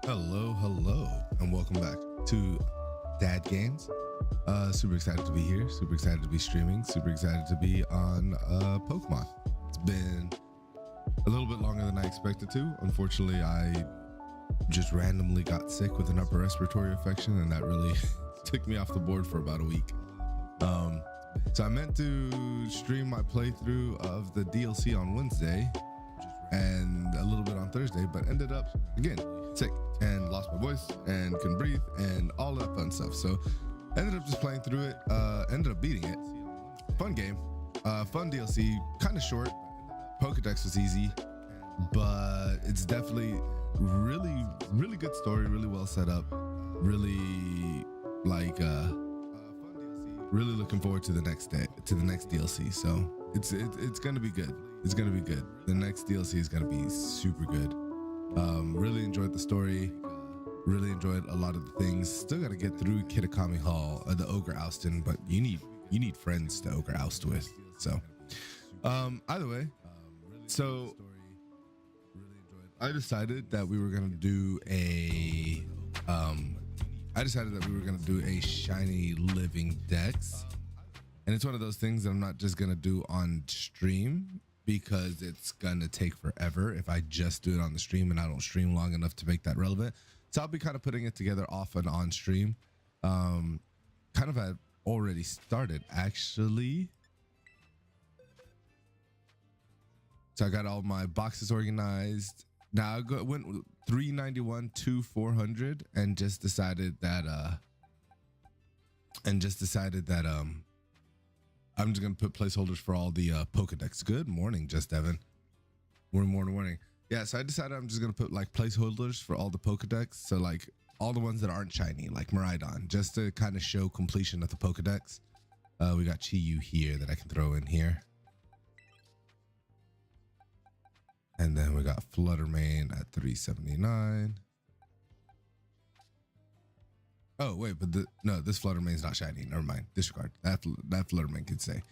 Hello, and welcome back to Dad Games. Super excited to be here. Super excited to be streaming. Super excited to be on Pokemon. It's been a little bit longer than I expected to. Unfortunately, I just randomly got sick with an upper respiratory infection, and that really took me off the board for about a week. So I meant to stream my playthrough of the DLC on Wednesday and a little bit on Thursday, but ended up again sick and lost my voice and couldn't breathe and all that fun stuff. So ended up just playing through it, ended up beating it. Fun game, fun DLC, kind of short. Pokedex was easy, but it's definitely really good story, really well set up, really like really looking forward to the next DLC. So it's gonna be good. It's gonna be good. The next DLC is gonna be super good. Really enjoyed the story. Really enjoyed a lot of the things. Still got to get through Kitakami Hall, the Ogre Oustin, but you need friends to Ogre Oust with. So, either way, so I decided that we were gonna do a Shiny Living Dex, and it's one of those things that I'm not just gonna do on stream, because it's gonna take forever if I just do it on the stream and I don't stream long enough to make that relevant. So I'll be kind of putting it together off and on stream. Kind of had already started actually. So I got all my boxes organized. Now I went 391 to 400 and just decided that I'm just gonna put placeholders for all the Pokedex. Good morning, Just Evan. Morning. Yeah, so I decided I'm just gonna put like placeholders for all the Pokedex. So like all the ones that aren't shiny, like Miraidon, just to kind of show completion of the Pokedex. We got Chi-Yu here that I can throw in here. And then we got Fluttermane at 379. Oh wait, but no, this Fluttermane's not shiny. Never mind. Disregard. That Fluttermane can say.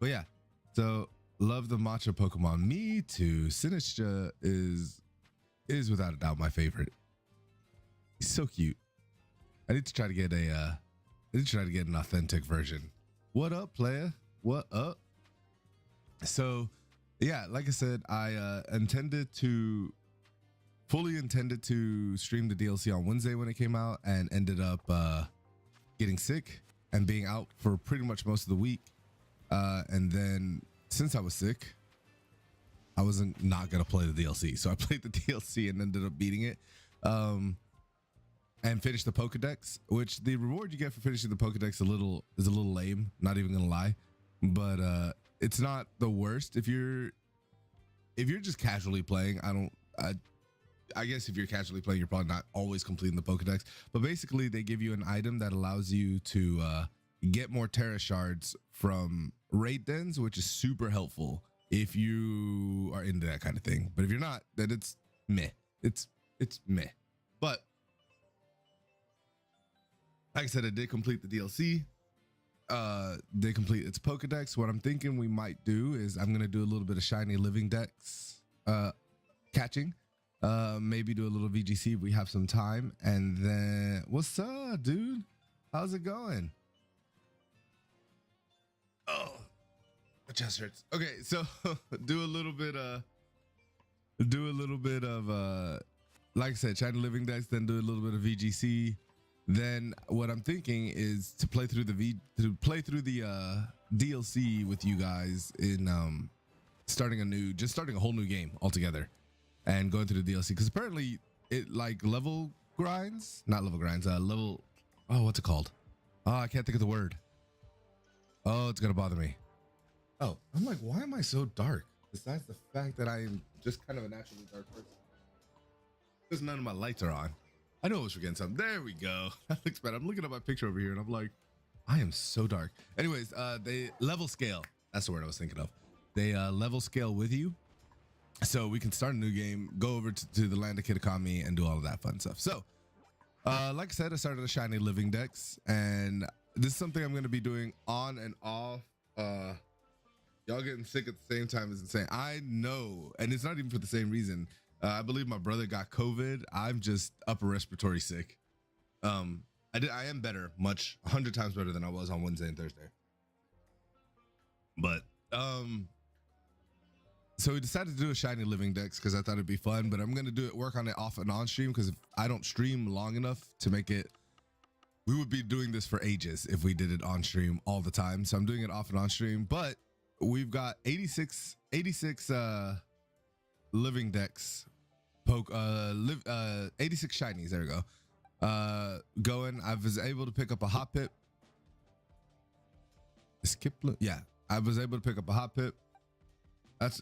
But yeah, so love the matcha Pokemon. Me too. Sinistcha is without a doubt my favorite. He's so cute. I need to try to get an authentic version. What up, player? What up? So yeah, like I said, I fully intended to stream the DLC on Wednesday when it came out, and ended up getting sick and being out for pretty much most of the week. And then since I was sick, I wasn't not gonna play the DLC, so I played the DLC and ended up beating it, and finished the Pokedex. Which the reward you get for finishing the Pokedex is a little lame. Not even gonna lie, but it's not the worst if you're just casually playing. I guess if you're casually playing, you're probably not always completing the Pokedex, but basically they give you an item that allows you to get more Terra Shards from raid dens, which is super helpful if you are into that kind of thing. But if you're not, then it's meh. It's meh. But like I said, I did complete the DLC. Did complete its Pokedex. What I'm thinking we might do is I'm gonna do a little bit of Shiny Living Dex catching. Maybe do a little VGC if we have some time, and then what's up, dude? How's it going? Oh, my chest hurts. Okay, so do a little bit of like I said, Shiny Living Dex, then do a little bit of VGC. Then what I'm thinking is to play through the DLC with you guys in starting a whole new game altogether. And going through the DLC, because apparently it like what's it called? Oh, I can't think of the word. Oh, it's gonna bother me. Oh, I'm like, why am I so dark? Besides the fact that I am just kind of a naturally dark person. Because none of my lights are on. I know I was forgetting something. There we go. That looks better. I'm looking at my picture over here and I'm like, I am so dark. Anyways, they level scale. That's the word I was thinking of. They level scale with you. So we can start a new game, go over to the land of Kitakami and do all of that fun stuff. So, like I said, I started a Shiny Living Dex, and this is something I'm going to be doing on and off. Y'all getting sick at the same time is insane. I know, and it's not even for the same reason. I believe my brother got COVID. I'm just upper respiratory sick. I am better, 100 times better than I was on Wednesday and Thursday. But so we decided to do a Shiny Living Dex because I thought it'd be fun, but I'm gonna work on it off and on stream, because if I don't stream long enough to make it, we would be doing this for ages if we did it on stream all the time. So I'm doing it off and on stream, but we've got 86 Living Dex 86 shinies, there we go, going. I was able to pick up a hot pip. Yeah, I was able to pick up a hot pip.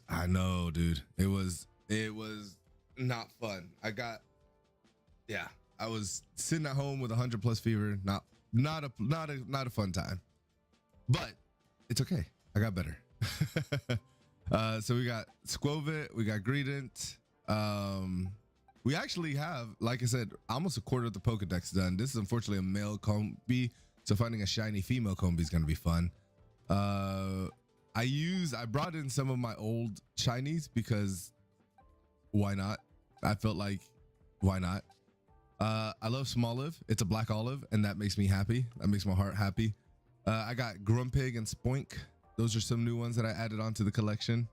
I know, dude, it was not fun. I was sitting at home with 100+ fever. Not a fun time, but it's okay, I got better. So we got Squovit, we got Greedent. We actually have, like I said, almost a quarter of the Pokedex done. This is unfortunately a male Combi, so finding a shiny female Combi is gonna be fun. I brought in some of my old shinies because why not? I felt like, why not? I love Smoliv. It's a black olive, and that makes me happy. That makes my heart happy. I got Grumpig and Spoink. Those are some new ones that I added onto the collection.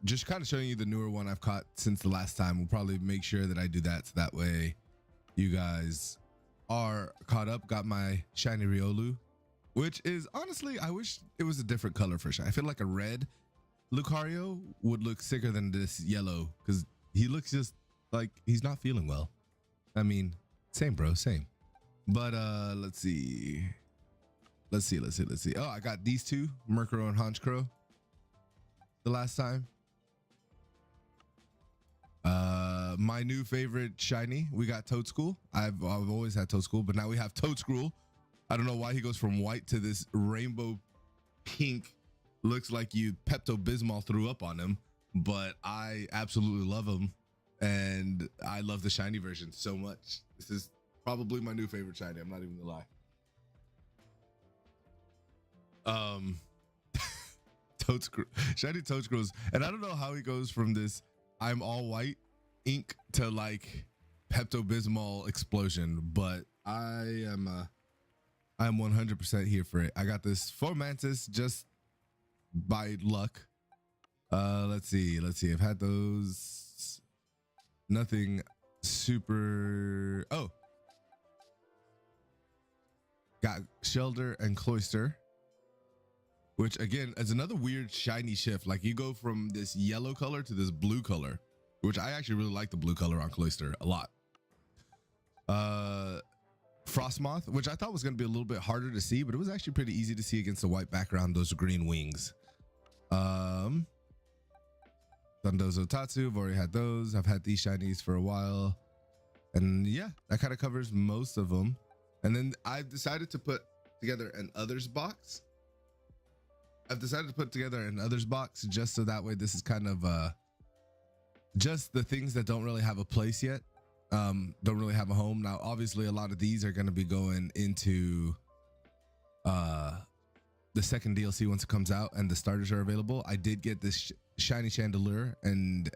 Just kind of showing you the newer one I've caught since the last time. We'll probably make sure that I do that, so that way you guys are caught up. Got my Shiny Riolu, which is honestly, I wish it was a different color for shiny. I feel like a red Lucario would look sicker than this yellow, because he looks just like he's not feeling well. I mean, same bro, same. But let's see. Oh, I got these two, Murkrow and Honchkrow, the last time. My new favorite shiny, we got Toadschool. I've always had Toadschool, but now we have Toadscruel. I don't know why he goes from white to this rainbow pink. Looks like you Pepto-Bismol threw up on him, but I absolutely love him, and I love the shiny version so much. This is probably my new favorite shiny, I'm not even gonna lie. Shiny Toadscruels, and I don't know how he goes from this I'm all white ink to like Pepto-Bismol explosion, but I'm 100% here for it. I got this Fomantis just by luck. Let's see. I've had those. Nothing super. Oh, got Shelter and Cloyster, which again is another weird shiny shift. Like you go from this yellow color to this blue color, which I actually really like the blue color on Cloyster a lot. Frostmoth, which I thought was going to be a little bit harder to see, but it was actually pretty easy to see against the white background, those green wings. Dundozo Tatsu, I've already had those. I've had these shinies for a while, and yeah, that kind of covers most of them. And then I've decided to put together an others box. Just so that way this is kind of just the things that don't really have a place yet, don't really have a home. Now obviously a lot of these are going to be going into the second DLC once it comes out and the starters are available. I did get this shiny Chandelure, and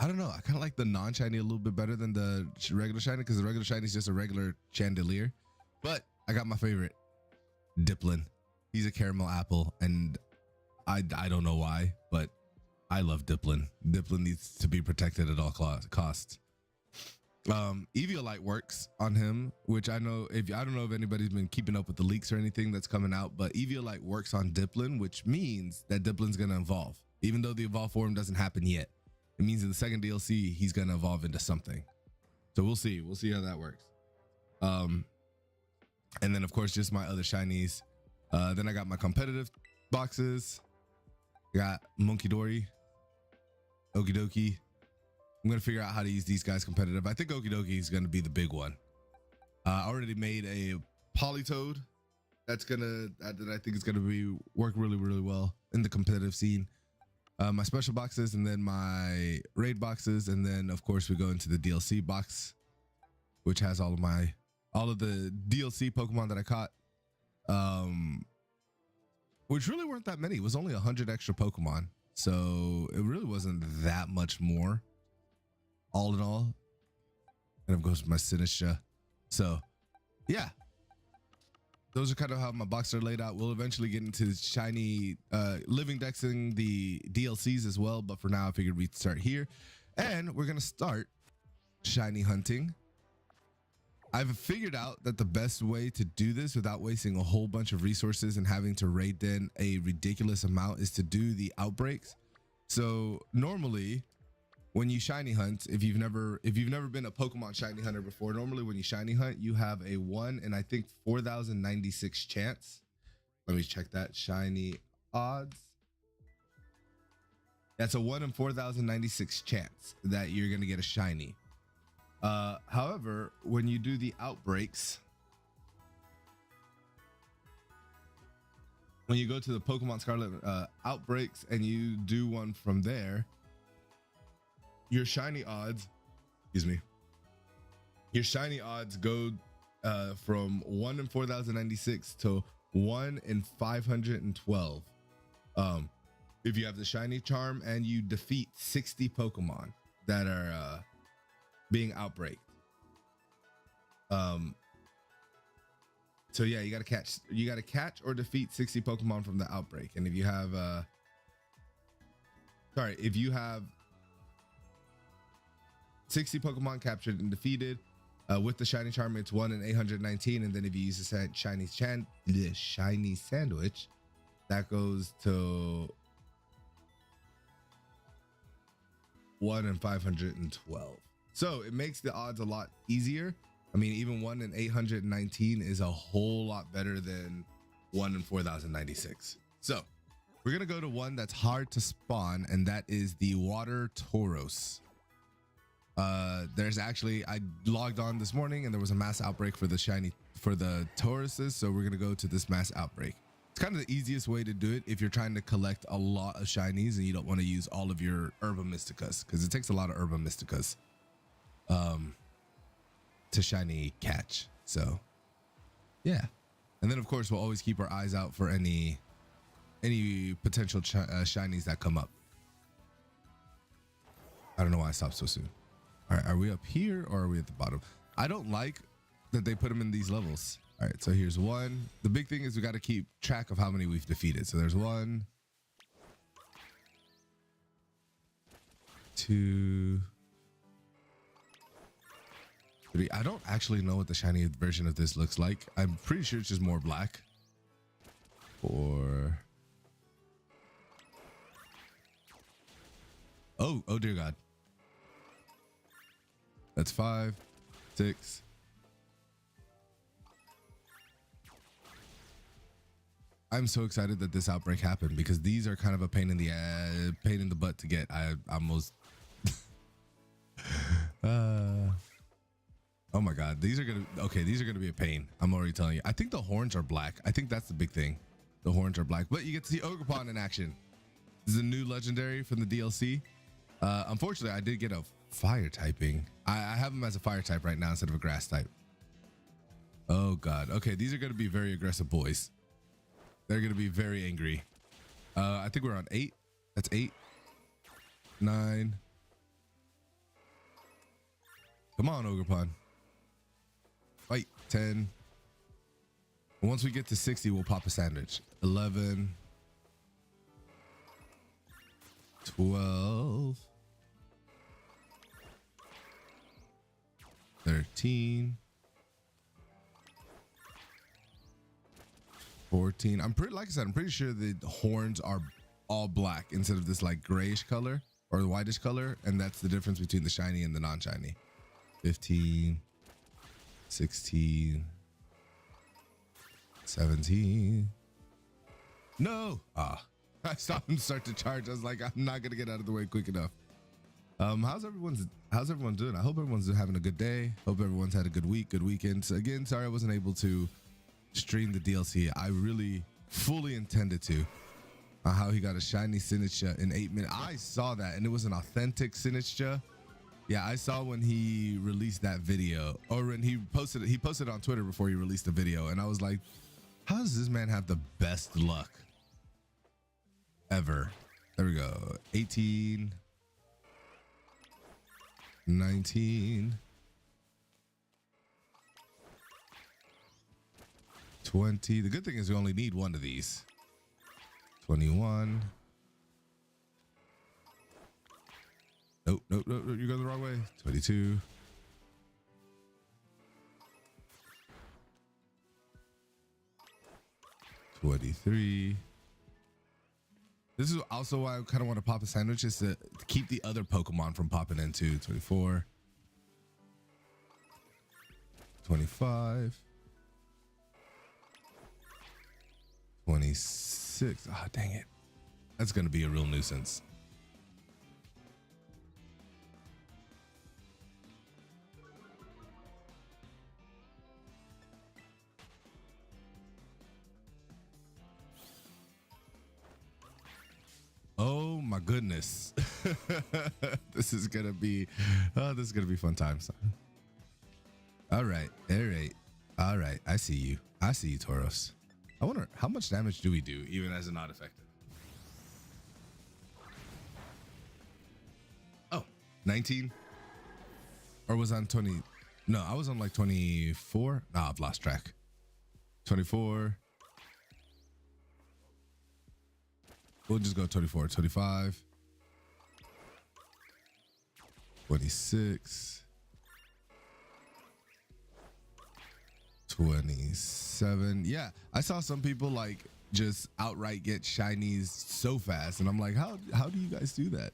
I don't know, I kind of like the non-shiny a little bit better than the regular shiny, because the regular shiny is just a regular Chandelier. But I got my favorite, Diplin. He's a caramel apple, and I don't know why, but I love Diplin. Diplin needs to be protected at all costs. Eviolite works on him, which I don't know if anybody's been keeping up with the leaks or anything that's coming out, but Eviolite works on Diplin, which means that Diplin's gonna evolve, even though the evolve form doesn't happen yet. It means in the second DLC he's gonna evolve into something. So we'll see how that works. And then of course just my other shinies. Then I got my competitive boxes. Got Monkey Dory, Okidoki. I'm gonna figure out how to use these guys competitive. I think Okidoki is gonna be the big one. I already made a Politoed that I think is gonna work really, really well in the competitive scene. My special boxes, and then my raid boxes, and then of course we go into the DLC box, which has all of the DLC Pokemon that I caught. Which really weren't that many. It was only 100 extra Pokemon. so it really wasn't that much more, all in all. And of course, my Sinistra. So, yeah, those are kind of how my boxes are laid out. We'll eventually get into Shiny Living Dexing the DLCs as well, but for now, I figured we'd start here, and we're gonna start shiny hunting. I've figured out that the best way to do this without wasting a whole bunch of resources and having to raid in a ridiculous amount is to do the outbreaks. So normally when you shiny hunt, if you've never been a Pokemon shiny hunter before, normally when you shiny hunt, you have a 1 in I think 4,096 chance. Let me check that. Shiny odds. That's a 1 in 4,096 chance that you're gonna get a shiny. However, when you do the outbreaks, when you go to the Pokemon Scarlet outbreaks and you do one from there, your shiny odds, your shiny odds go from 1 in 4,096 to 1 in 512. If you have the shiny charm and you defeat 60 Pokemon that are being outbreak. So yeah, you gotta catch or defeat 60 Pokemon from the outbreak. And if you have if you have 60 Pokemon captured and defeated with the shiny charm, it's 1 in 819. And then if you use the shiny sandwich, that goes to 1 in 512. So it makes the odds a lot easier. I mean, even 1 in 819 is a whole lot better than 1 in 4,096. So we're gonna go to one that's hard to spawn, and that is the Water Tauros. There's actually, I logged on this morning and there was a mass outbreak for the Tauruses. So we're gonna go to this mass outbreak. It's kind of the easiest way to do it if you're trying to collect a lot of shinies and you don't want to use all of your Herba Mysticas, because it takes a lot of Herba Mysticas to shiny catch. So yeah, and then of course we'll always keep our eyes out for any potential shinies that come up. I don't know why I stopped so soon. All right, are we up here or are we at the bottom? I don't like that they put them in these levels. All right, so here's one. The big thing is we got to keep track of how many we've defeated. So there's 1, 2, 3. I don't actually know what the shiny version of this looks like. I'm pretty sure it's just more black. 4. Oh dear God. That's 5, 6. I'm so excited that this outbreak happened because these are kind of a pain in the butt to get. I almost oh my God, these are gonna be a pain. I'm already telling you. I think the horns are black. I think that's the big thing. The horns are black, but you get to see Ogerpon in action. This is a new legendary from the DLC. Unfortunately, I did get a fire typing. I have him as a fire type right now instead of a grass type. Oh God. Okay, these are gonna be very aggressive boys. They're gonna be very angry. I think we're on 8. That's 8, 9. Come on, Ogerpon. Fight. 10. And once we get to 60, we'll pop a sandwich. 11, 12, 13, 14. I'm pretty sure the horns are all black instead of this like grayish color or the whitish color, and that's the difference between the shiny and the non-shiny. 15, 16, 17. No. I saw him start to charge. I was like, I'm not gonna get out of the way quick enough. How's everyone doing? I hope everyone's having a good day. Hope everyone's had a good week, good weekend. So again, sorry I wasn't able to stream the DLC. I really fully intended to. How he got a shiny Sinistcha in 8 minutes. I saw that and it was an authentic Sinistcha. Yeah, I saw when he released that video, or when he posted it on Twitter before he released the video, and I was like, how does this man have the best luck ever? There we go. 18, 19, 20. The good thing is we only need one of these. 21. Nope, nope, nope, nope, you're going the wrong way. 22. 23. This is also why I kind of want to pop a sandwich, is to keep the other Pokemon from popping in too. 24. 25. 26. Ah, dang it. That's going to be a real nuisance. Oh my goodness. This is gonna be fun times. All right. I see you, Tauros. I wonder how much damage do we do even as a not effective? Oh, 19. Or was I on 20? No, I was on like 24. Nah, I've lost track. 24. We'll just go 24, 25, 26, 27. Yeah, I saw some people like just outright get shinies so fast, and I'm like, how do you guys do that?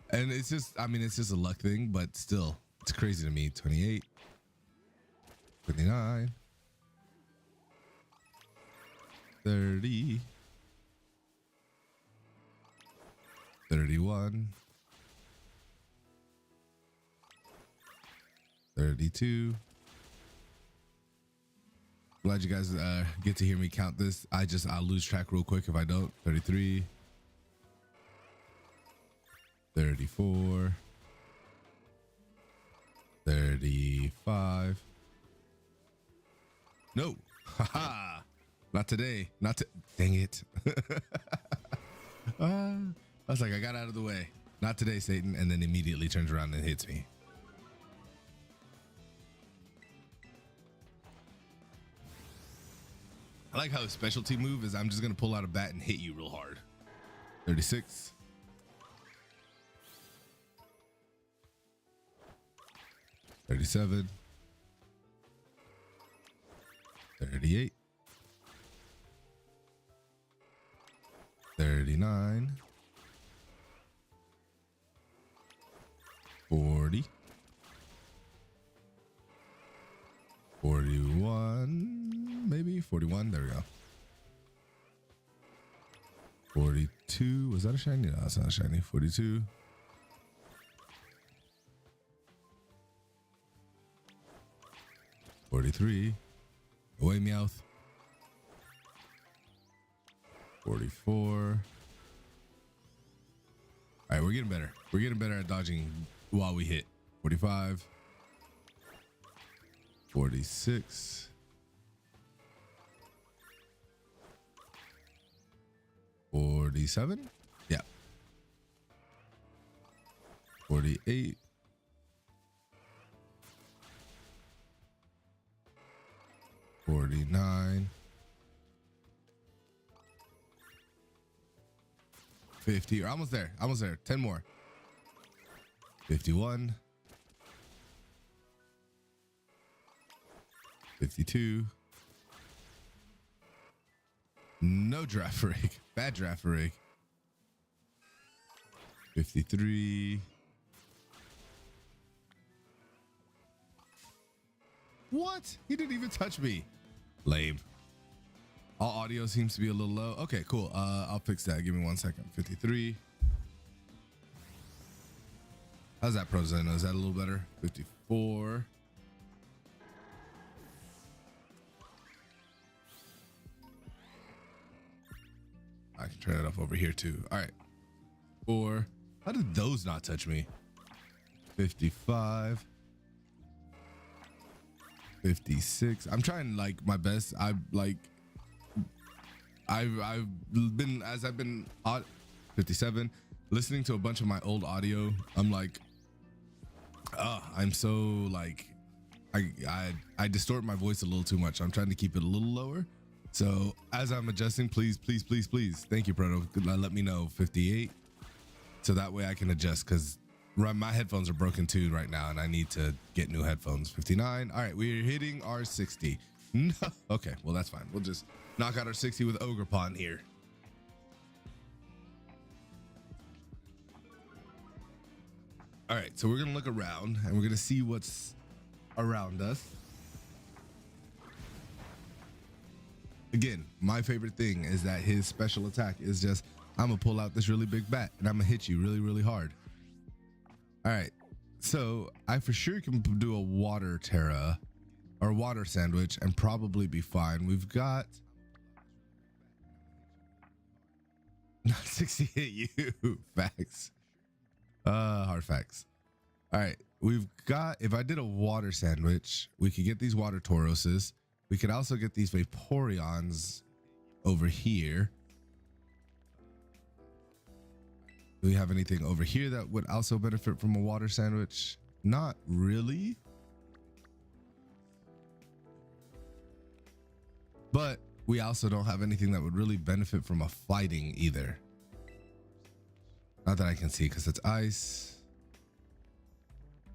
And it's just, I mean, it's just a luck thing, but still, it's crazy to me. 28, 29, 30. 31, 32. Glad you guys get to hear me count this. I'll lose track real quick if I don't. 33, 34, 35. No, haha, not today. Dang it. I was like, I got out of the way. Not today, Satan. And then immediately turns around and hits me. I like how a specialty move is I'm just going to pull out a bat and hit you real hard. 36. 37. 38. 39. 40, 41, maybe 41. There we go. 42. Was that a shiny? No, it's not a shiny. 42. 43. Away, Meowth. 44. All right, we're getting better. We're getting better at dodging while we hit. 45, 46, 47. Yeah. 48. 49. 50. We're almost there. 10 more. 51, 52. No draft rig. Bad draft rig. 53. What? He didn't even touch me. Lame. All audio seems to be a little low. Okay, cool. I'll fix that. Give me 1 second. 53. How's that, Prozena? Is that a little better? 54. I can turn it up over here too. All right. 4. How did those not touch me? 55. 56. I'm trying like my best. I've been 57. Listening to a bunch of my old audio, I'm like, I'm so like, I distort my voice a little too much. I'm trying to keep it a little lower. So as I'm adjusting, please, thank you, Proto. Let me know 58, so that way I can adjust, because my headphones are broken too right now, and I need to get new headphones. 59. All right, we're hitting our 60. No, okay, well that's fine. We'll just knock out our 60 with Ogre Pawn here. All right, so we're gonna look around and we're gonna see what's around us. Again, my favorite thing is that his special attack is just, I'm gonna pull out this really big bat and I'm gonna hit you really, really hard. All right, so I for sure can do a water Terra or water sandwich and probably be fine. We've got 68 you facts. Hard facts. All right, we've got, if I did a water sandwich, we could get these water Tauroses. We could also get these Vaporeons over here. Do we have anything over here that would also benefit from a water sandwich? Not really. But we also don't have anything that would really benefit from a fighting either. Not that I can see, because it's ice.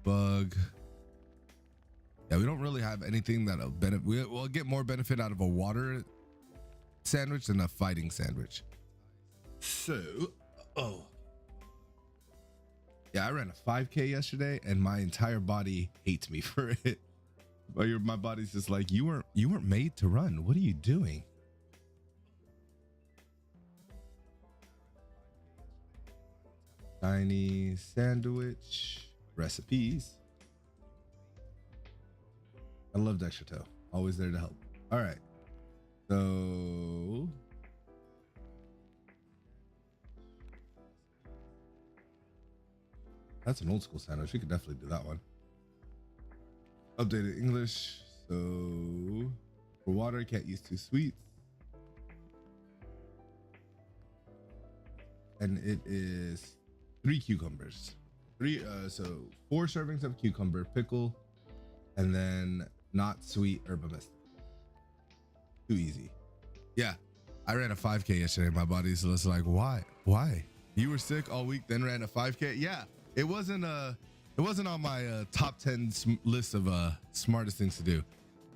Bug. Yeah, we don't really have anything that'll benefit. We'll get more benefit out of a water sandwich than a fighting sandwich. So, yeah, I ran a 5K yesterday, and my entire body hates me for it. My body's just like, you weren't made to run. What are you doing? Shiny sandwich recipes. I love Dexterto. Always there to help. All right. So that's an old school sandwich. We could definitely do that one. Updated English. So for water, can't use 2 sweets. And it is 3 cucumbers. So 4 servings of cucumber pickle, and then not sweet herba mist. Too easy. Yeah, I ran a 5K yesterday. My body's just like, why? You were sick all week, then ran a 5K? Yeah, it wasn't on my top 10 list of smartest things to do.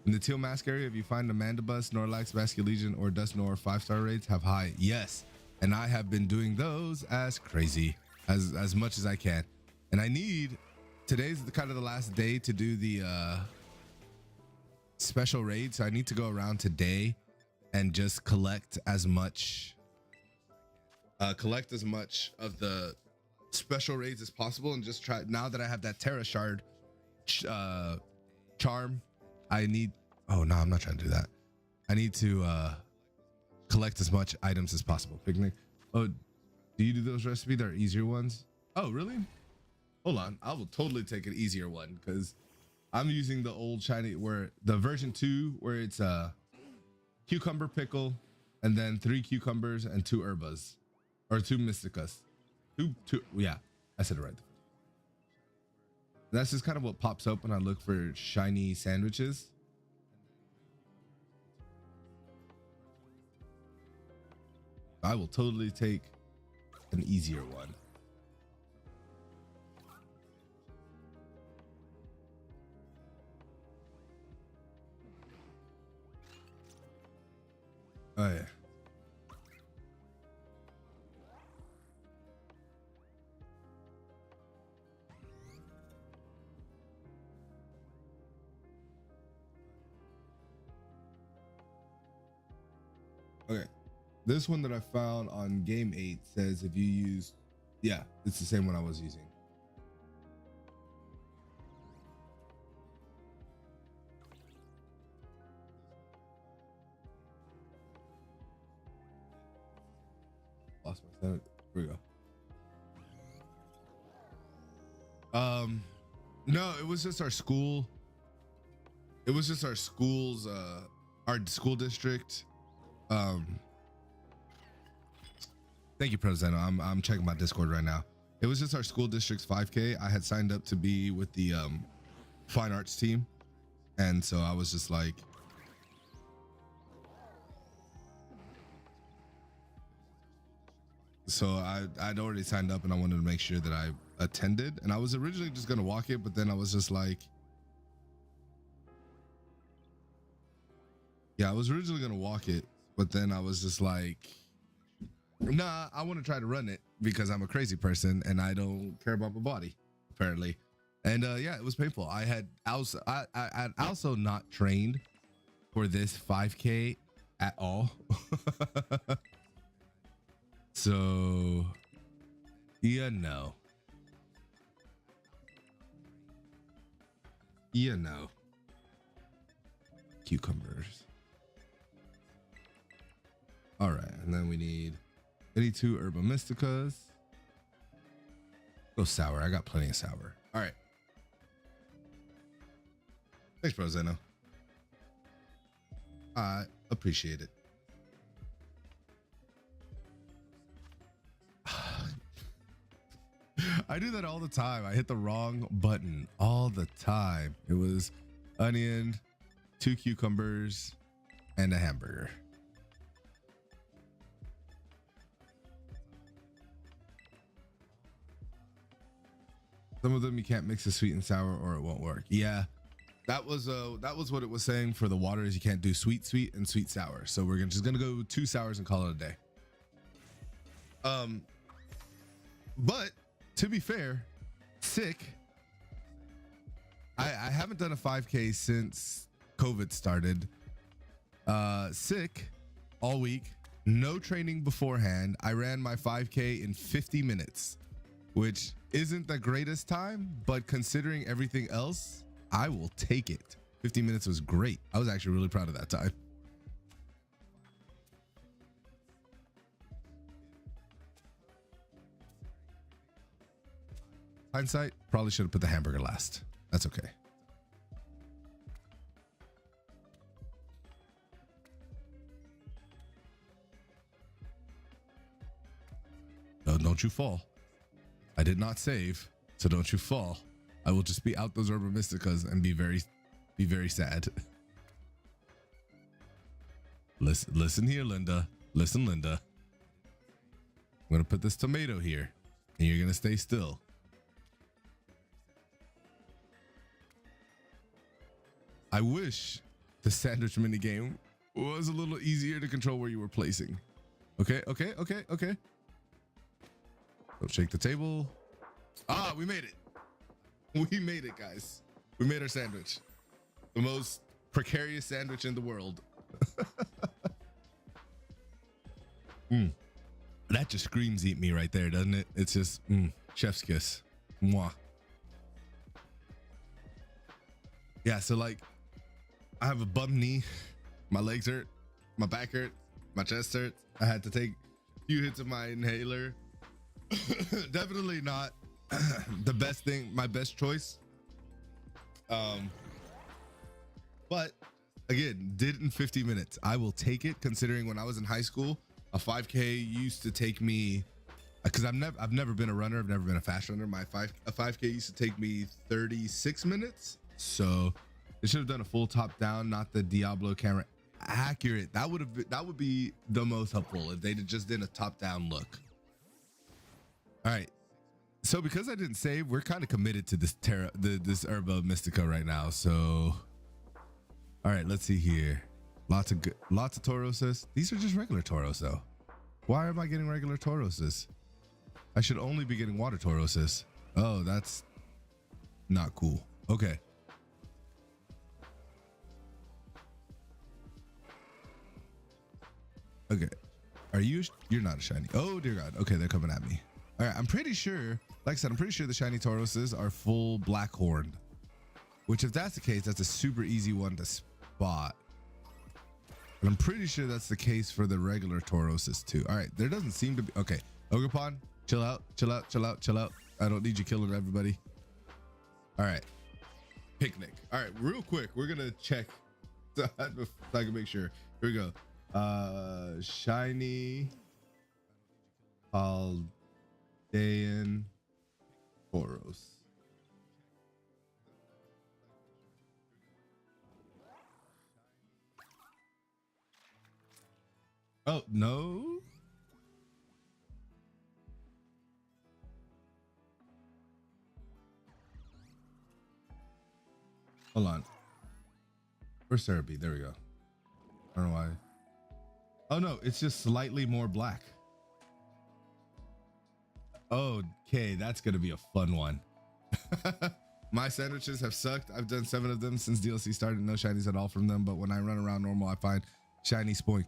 In the Teal Mask area, if you find a Mandibus, Snorlax, Vascular Legion, or Dust Nor 5-star rates have high. Yes, and I have been doing those as crazy, as much as I can. And I need, today's kind of the last day to do the special raid, so I need to go around today and just collect as much of the special raids as possible, and just try, now that I have that Terra Shard charm, I need, oh no, I'm not trying to do that. I need to collect as much items as possible. Picnic. Oh, do you do those recipes that are easier ones? Oh, really? Hold on, I will totally take an easier one, because I'm using the old shiny, where the version 2, where it's a cucumber pickle, and then 3 cucumbers and 2 herbas, or 2 mysticas. Two, yeah, I said it right. That's just kind of what pops up when I look for shiny sandwiches. I will totally take an easier one. Oh yeah. Okay. This one that I found on Game 8 says if you use, yeah, it's the same one I was using. Lost my sandwich. Here we go. No, it was just our school. It was just our school's our school district Thank you, President. I'm checking my Discord right now. It was just our school district's 5K. I had signed up to be with the fine arts team, and so I was just like, so I'd already signed up, and I wanted to make sure that I attended. And I was originally just gonna walk it, but then I was just like, yeah, I was originally gonna walk it, but then I was just like, nah, I want to try to run it because I'm a crazy person and I don't care about my body, apparently. And yeah, it was painful. I had also not trained for this 5K at all. So, yeah, no. Yeah, no. Cucumbers. All right, and then we need 82 Herba Mysticas. Go sour. I got plenty of sour. All right. Thanks, bro Zeno. I appreciate it. I do that all the time. I hit the wrong button all the time. It was onion, 2 cucumbers, and a hamburger. Some of them you can't mix the sweet and sour or it won't work. Yeah, that was what it was saying for the water is you can't do sweet and sweet sour. So we're just gonna go 2 sours and call it a day. But to be fair, sick. I haven't done a 5K since COVID started. Sick all week, no training beforehand. I ran my 5K in 50 minutes, which isn't the greatest time, but considering everything else, I will take it. 50 minutes was great. I was actually really proud of that time. Hindsight, probably should have put the hamburger last. That's okay. No, don't you fall. I did not save, so don't you fall. I will just be out those Herba Mysticas and be very sad. Listen here, Linda. Listen, Linda. I'm gonna put this tomato here, and you're gonna stay still. I wish the sandwich minigame was a little easier to control where you were placing. Okay. Don't shake the table. Ah, we made it. We made it, guys. We made our sandwich. The most precarious sandwich in the world. That just screams eat me right there, doesn't it? It's just chef's kiss. Mwah. Yeah, so like, I have a bum knee. My legs hurt. My back hurt. My chest hurts. I had to take a few hits of my inhaler. Definitely not the best thing, my best choice. But again, did it in 50 minutes. I will take it, considering when I was in high school, a 5K used to take me, because I've never been a runner, I've never been a fast runner. A 5K used to take me 36 minutes. So they should have done a full top down, not the Diablo camera accurate. That would be the most helpful if they just did a top down look. All right. So because I didn't save, we're kind of committed to this this Herba Mystica right now. So, all right, let's see here. Lots of Tauroses. These are just regular Tauros though. Why am I getting regular Tauroses? I should only be getting water Tauroses. Oh, that's not cool. Okay. Okay. You're not a shiny. Oh dear God. Okay, they're coming at me. All right, I'm pretty sure, like I said, I'm pretty sure the shiny Tauroses are full black horned, which if that's the case, that's a super easy one to spot. And I'm pretty sure that's the case for the regular Tauroses too. All right, there doesn't seem to be, okay. Ogrepon, chill out. I don't need you killing everybody. All right, picnic. All right, real quick, we're gonna check so I can make sure. Here we go. Shiny Paldean Tauros. Oh, no. Hold on. Where's Cerebi? There we go. I don't know why. Oh, no. It's just slightly more black. Okay. That's going to be a fun one. My sandwiches have sucked. I've done 7 of them since DLC started. No shinies at all from them. But when I run around normal, I find shiny spoink.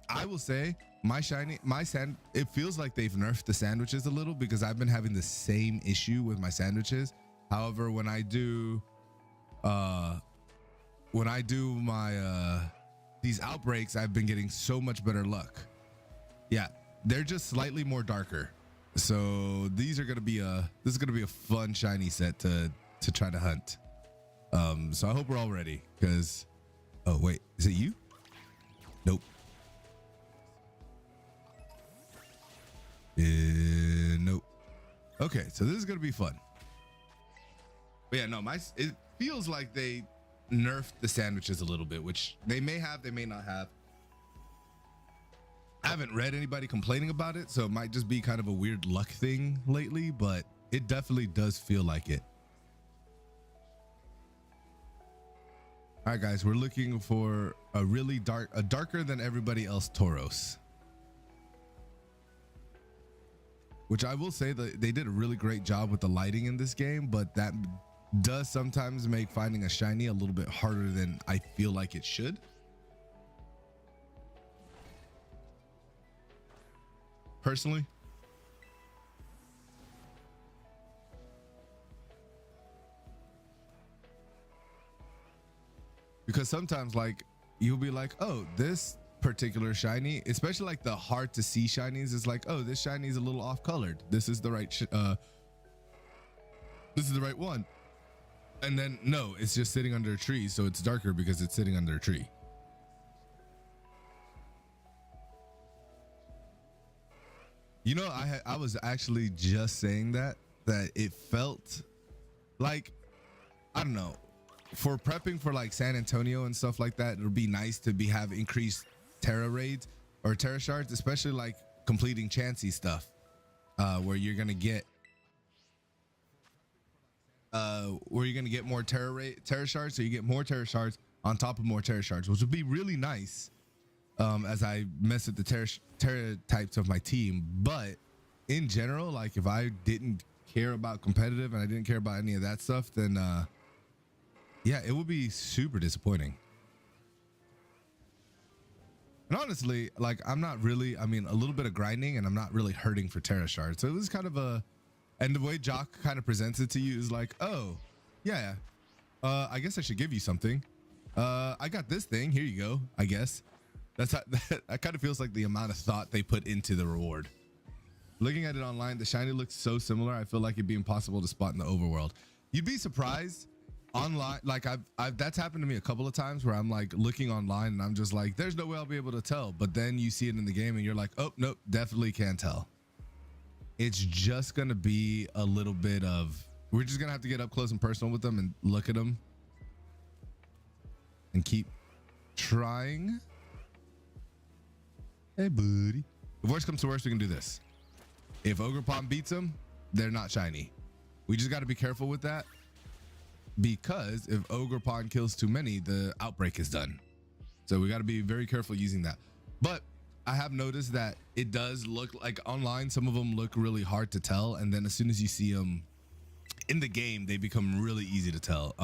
I will say it feels like they've nerfed the sandwiches a little because I've been having the same issue with my sandwiches. However, when I do my these outbreaks, I've been getting so much better luck. Yeah, they're just slightly more darker. So these are gonna be this is gonna be a fun shiny set to try to hunt. So I hope we're all ready because oh wait, is it you? Nope. Nope. Okay, so this is gonna be fun. But yeah, no, it feels like they nerfed the sandwiches a little bit, which they may have, they may not have. I haven't read anybody complaining about it, so it might just be kind of a weird luck thing lately, but it definitely does feel like it. All right, guys, we're looking for a really darker than everybody else Tauros. Which I will say that they did a really great job with the lighting in this game, but that does sometimes make finding a shiny a little bit harder than I feel like it should. Personally. Because sometimes like you'll be like, oh, this particular shiny, especially like the hard to see shinies, is like, oh, this shiny is a little off colored. This is the right one. And then no, it's just sitting under a tree, so it's darker because it's sitting under a tree. You know, I was actually just saying that it felt like, I don't know, for prepping for like San Antonio and stuff like that, it would be nice to have increased Terra raids or Terra shards, especially like completing Chansey stuff, where you're gonna get more Terra shards, so you get more Terra shards on top of more Terra shards, which would be really nice as I mess with the Terra types of my team. But in general, like if I didn't care about competitive and I didn't care about any of that stuff, then yeah, it would be super disappointing. And honestly, like I'm not really, I mean, a little bit of grinding and I'm not really hurting for Terra shards. So it was kind of and the way Jock kind of presents it to you is like, oh yeah, I guess I should give you something. I got this thing, here you go. I guess that's how, that kind of feels like the amount of thought they put into the reward. Looking at it online, the shiny looks so similar. I feel like it'd be impossible to spot in the overworld. You'd be surprised. Online, like I've that's happened to me a couple of times where I'm like looking online and I'm just like, there's no way I'll be able to tell. But then you see it in the game and you're like, oh nope, definitely can't tell. It's just gonna be a little bit of, we're just gonna have to get up close and personal with them and look at them and keep trying. Hey buddy, if worst comes to worst, we can do this. If Ogerpon beats them, they're not shiny. We just got to be careful with that. Because if Ogerpon kills too many, the outbreak is done. So we got to be very careful using that. But I have noticed that it does look like online, some of them look really hard to tell. And then as soon as you see them in the game, they become really easy to tell.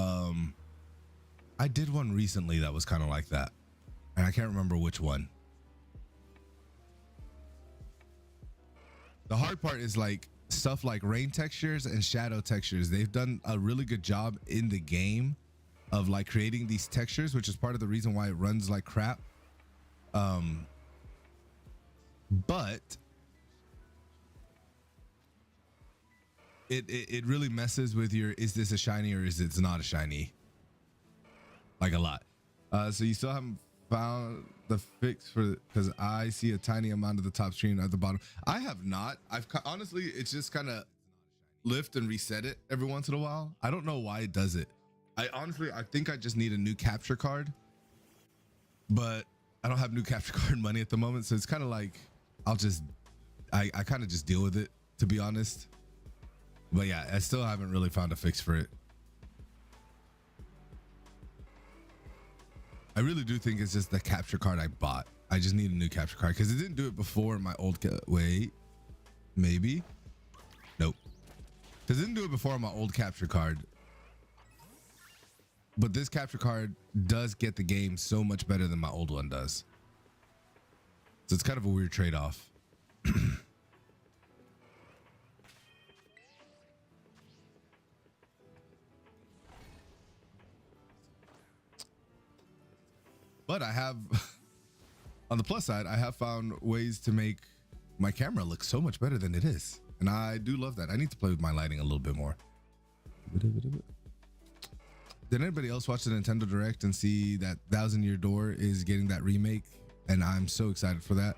I did one recently that was kind of like that. And I can't remember which one. The hard part is like stuff like rain textures and shadow textures. They've done a really good job in the game of like creating these textures, which is part of the reason why it runs like crap. But it really messes with your, is this a shiny or is it not a shiny? Like a lot. So you still haven't found the fix for, because I see a tiny amount of the top screen at the bottom. I have not. Honestly, it's just kind of lift and reset it every once in a while. I don't know why it does it. I think I just need a new capture card, but I don't have new capture card money at the moment. So it's kind of like, I kind of just deal with it, to be honest. But yeah, I still haven't really found a fix for it. I really do think it's just the capture card I bought. I just need a new capture card because it didn't do it before my old. Wait, maybe? Nope. Because it didn't do it before on my old capture card. But this capture card does get the game so much better than my old one does. So it's kind of a weird trade-off. But I have, on the plus side, I have found ways to make my camera look so much better than it is. And I do love that. I need to play with my lighting a little bit more. Did anybody else watch the Nintendo Direct and see that Thousand Year Door is getting that remake? And I'm so excited for that.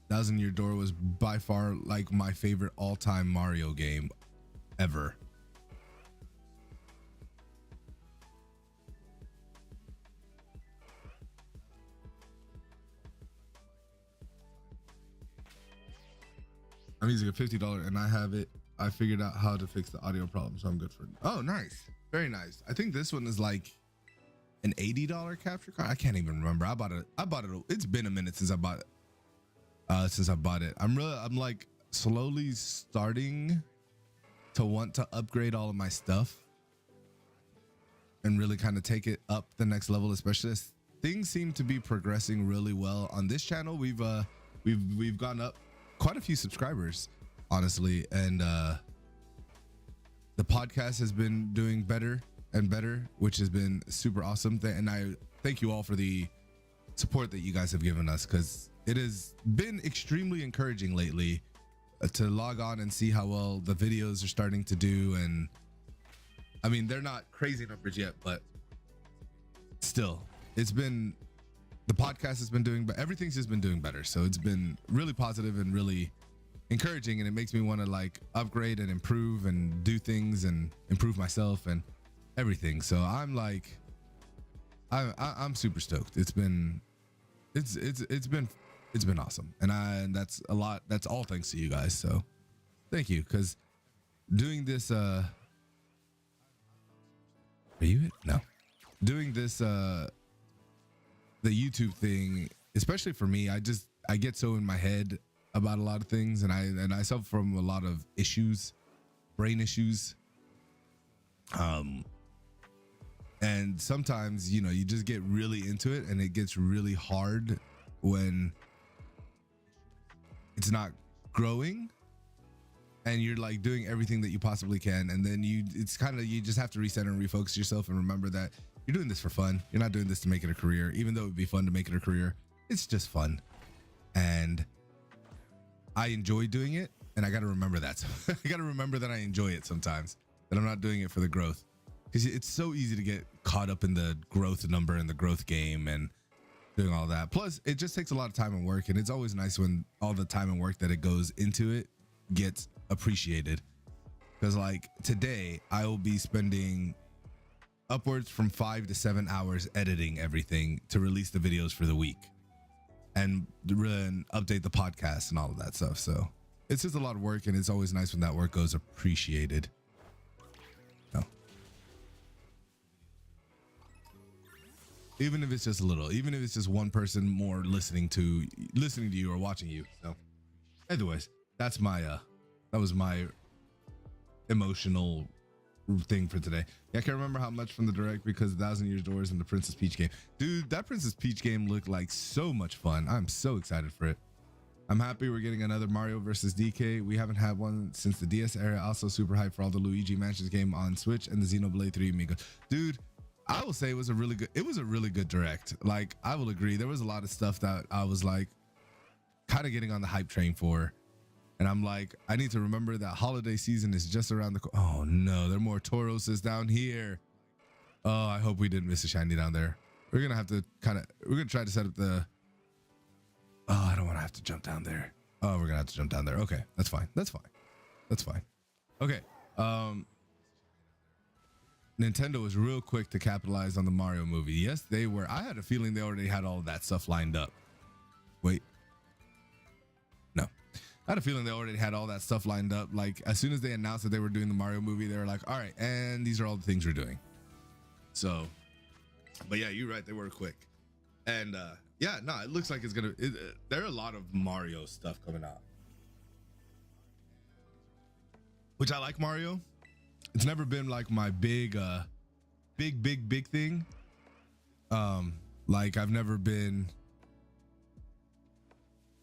Thousand Year Door was by far like my favorite all-time Mario game ever. I'm using a $50 and I have it. I figured out how to fix the audio problem, so I'm good for it. Oh, nice. Very nice. I think this one is like an $80 capture card. I can't even remember. I bought it. It's been a minute since I bought it. I'm like slowly starting to want to upgrade all of my stuff and really kind of take it up the next level, especially as things seem to be progressing really well on this channel. We've gone up quite a few subscribers, honestly, and the podcast has been doing better and better, which has been super awesome. And I thank you all for the support that you guys have given us, because it has been extremely encouraging lately to log on and see how well the videos are starting to do. And I mean, they're not crazy numbers yet, but still, the podcast has been doing, but everything's just been doing better. So it's been really positive and really encouraging, and it makes me want to like upgrade and improve and do things and improve myself and everything. So I'm like, I'm super stoked. It's been awesome, and that's a lot. That's all thanks to you guys. So thank you, because doing this, are you it? No, doing this, the YouTube thing, especially for me, I get so in my head about a lot of things, and I suffer from a lot of issues, brain issues. And sometimes, you just get really into it, and it gets really hard when it's not growing and you're like doing everything that you possibly can. And then you just have to reset and refocus yourself and remember that you're doing this for fun. You're not doing this to make it a career, even though it'd be fun to make it a career. It's just fun. And I enjoy doing it. And I got to remember that. I got to remember that I enjoy it sometimes, that I'm not doing it for the growth, because it's so easy to get caught up in the growth number and the growth game and doing all that. Plus, it just takes a lot of time and work. And it's always nice when all the time and work that it goes into it gets appreciated. Because like today, I will be spending upwards from 5 to 7 hours editing everything to release the videos for the week and update the podcast and all of that stuff. So it's just a lot of work, and it's always nice when that work goes appreciated. No. Even if it's just a little, even if it's just one person more listening to you or watching you. So anyways, that was my emotional thing for today. Yeah, I can't remember how much from the direct because Thousand Years Doors and the Princess Peach game. Dude, that Princess Peach game looked like so much fun. I'm so excited for it. I'm happy we're getting another Mario versus DK. We haven't had one since the DS era. Also super hyped for all the Luigi Mansions game on Switch and the Xenoblade 3 Amigo. Dude, I will say it was a really good direct. Like, I will agree. There was a lot of stuff that I was like kind of getting on the hype train for. And I'm like, I need to remember that holiday season is just around the corner. Oh no, there are more Tauruses down here. Oh, I hope we didn't miss a shiny down there. We're gonna have to we're gonna try to set up the. Oh, I don't want to have to jump down there. Oh, we're gonna have to jump down there. Okay, that's fine. That's fine. That's fine. Okay. Nintendo was real quick to capitalize on the Mario movie. Yes, they were. I had a feeling they already had all of that stuff lined up. Wait. No. I had a feeling they already had all that stuff lined up. Like, as soon as they announced that they were doing the Mario movie, they were like, all right, and these are all the things we're doing. So, but yeah, you're right. They were quick. And yeah, no, it looks like it's going to, there are a lot of Mario stuff coming out. Which I like Mario. It's never been like my big thing. Like I've never been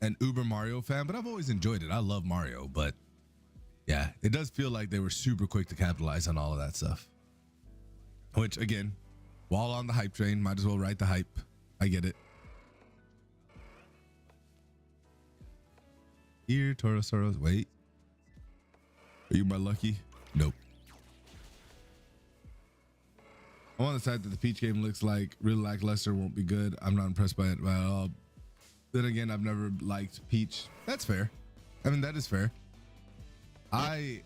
an uber Mario fan, but I've always enjoyed it. I love Mario, but yeah, it does feel like they were super quick to capitalize on all of that stuff. Which again, while on the hype train, might as well ride the hype. I get it. Here, Torosaurus. Wait. Are you my lucky? Nope. I'm on the side that the Peach game looks like really lackluster, won't be good. I'm not impressed by it at all. Then again, I've never liked Peach. That's fair. I mean, that is fair. I'm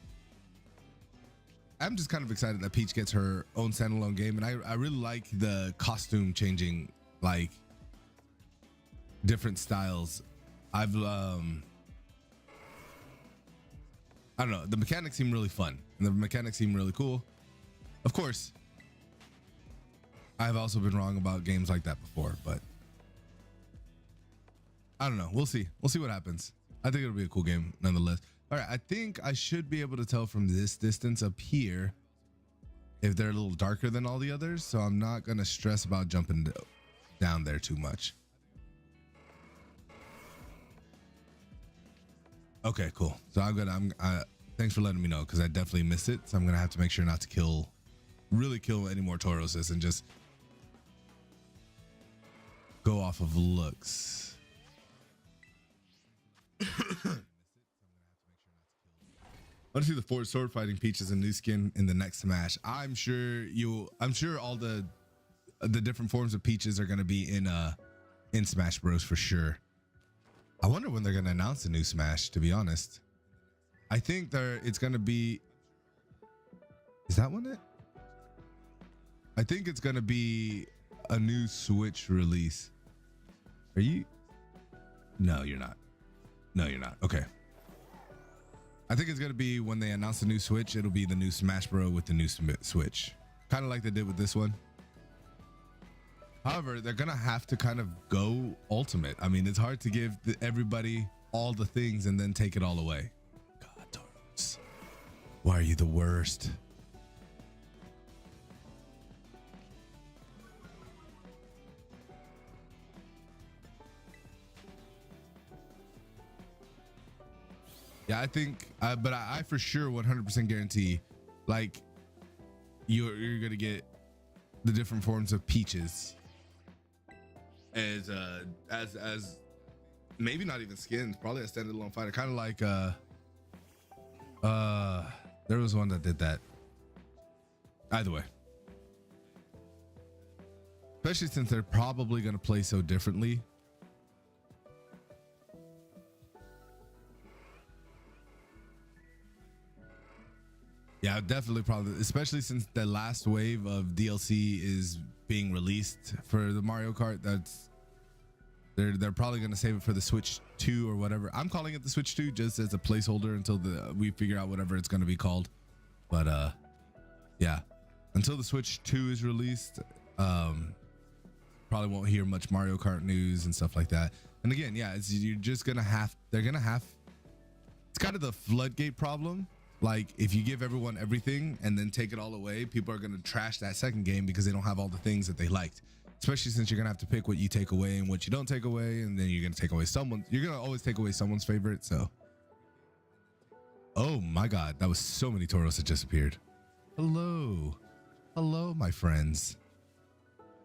just kind of excited that Peach gets her own standalone game, and I really like the costume changing, like different styles. I don't know. The mechanics seem really fun, and the mechanics seem really cool. Of course, I've also been wrong about games like that before, but I don't know. We'll see. We'll see what happens. I think it'll be a cool game nonetheless. All right. I think I should be able to tell from this distance up here if they're a little darker than all the others. So I'm not going to stress about jumping down there too much. Okay, cool. So thanks for letting me know, because I definitely missed it. So I'm going to have to make sure not to really kill any more Tauroses and just go off of looks. I want to see the Ford sword fighting Peach as a new skin in the next Smash. I'm sure all the different forms of Peaches are going to be in Smash Bros for sure. I wonder when they're going to announce a new Smash, to be honest. I think it's going to be, is that one it? I think it's going to be a new Switch release. Are you? No, you're not. No, you're not. Okay. I think it's going to be when they announce the new Switch, it'll be the new Smash Bros with the new Switch. Kind of like they did with this one. However, they're going to have to kind of go ultimate. I mean, it's hard to give everybody all the things and then take it all away. God, Tauros. Why are you the worst? Yeah, I think, but I for sure 100% guarantee, like, you're gonna get the different forms of Peaches as maybe not even skins, probably a standalone fighter, kind of like there was one that did that. Either way, especially since they're probably gonna play so differently. Yeah, definitely, probably, especially since the last wave of DLC is being released for the Mario Kart. They're probably going to save it for the Switch 2 or whatever. I'm calling it the Switch 2 just as a placeholder until we figure out whatever it's going to be called. But yeah, until the Switch 2 is released, probably won't hear much Mario Kart news and stuff like that. And again, yeah, you're just gonna have. It's kind of the floodgate problem. Like, if you give everyone everything and then take it all away, people are going to trash that second game because they don't have all the things that they liked, especially since you're going to have to pick what you take away and what you don't take away. And then you're going to take away you're going to always take away someone's favorite. So, oh my God, that was so many Tauros that just appeared. Hello, my friends.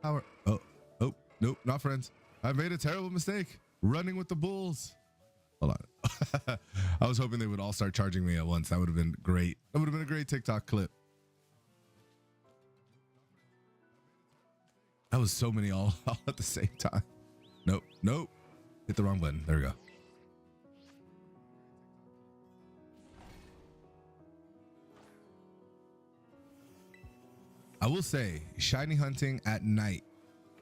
Oh, nope, not friends. I made a terrible mistake running with the bulls. Hold on. I was hoping they would all start charging me at once. That would have been great. That would have been a great TikTok clip. That was so many all at the same time. Nope, nope. Hit the wrong button. There we go. I will say, shiny hunting at night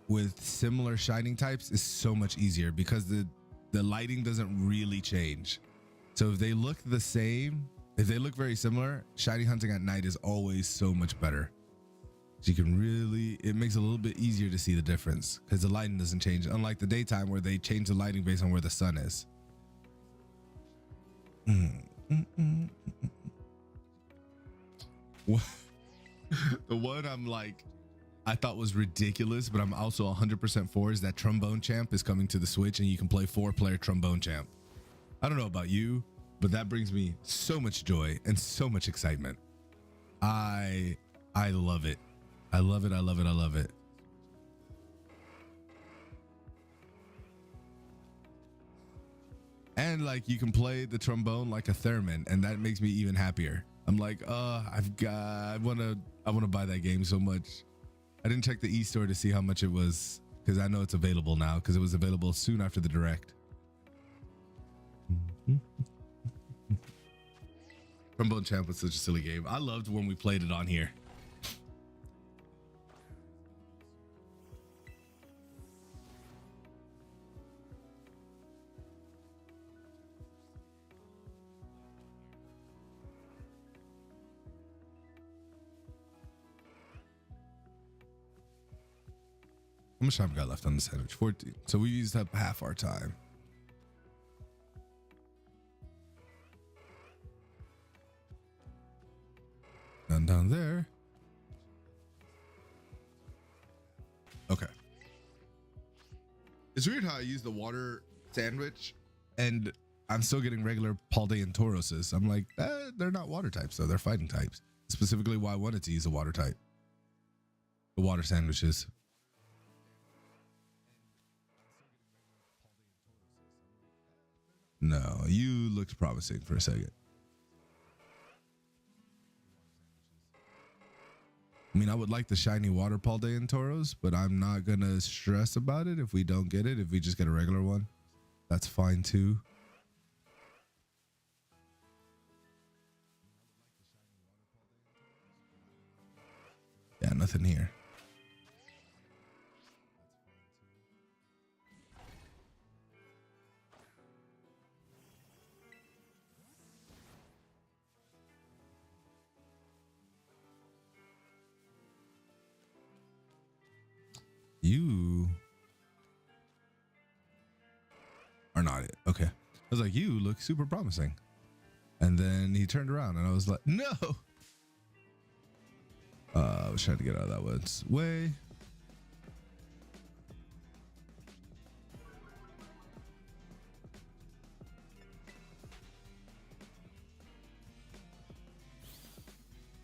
with similar shining types is so much easier because the lighting doesn't really change. So if they look the same, if they look very similar, shiny hunting at night is always so much better. So you can really, it makes it a little bit easier to see the difference because the lighting doesn't change, unlike the daytime where they change the lighting based on where the sun is. The one I'm like, I thought was ridiculous, but I'm also 100% for is that Trombone Champ is coming to the Switch and you can play 4-player Trombone Champ. I don't know about you, but that brings me so much joy and so much excitement. I love it. I love it. I love it. I love it. And like you can play the trombone like a theremin, and that makes me even happier. I'm like, I wanna buy that game so much. I didn't check the e-store to see how much it was because I know it's available now because it was available soon after the direct. Trombone Champ was such a silly game. I loved when we played it on here. How much time we got left on the sandwich? 14. So we used up half our time. None down there. Okay. It's weird how I use the water sandwich and I'm still getting regular Palde and Tauroses. I'm like, they're not water types though. They're fighting types. Specifically why I wanted to use a water type. The water sandwiches. No, you looked promising for a second. I mean, I would like the shiny water Palde and Tauros, but I'm not going to stress about it if we don't get it. If we just get a regular one, that's fine too. Yeah, nothing here. You are not it. Okay. I was like, you look super promising. And then he turned around and I was like, no. I was trying to get out of that one's way.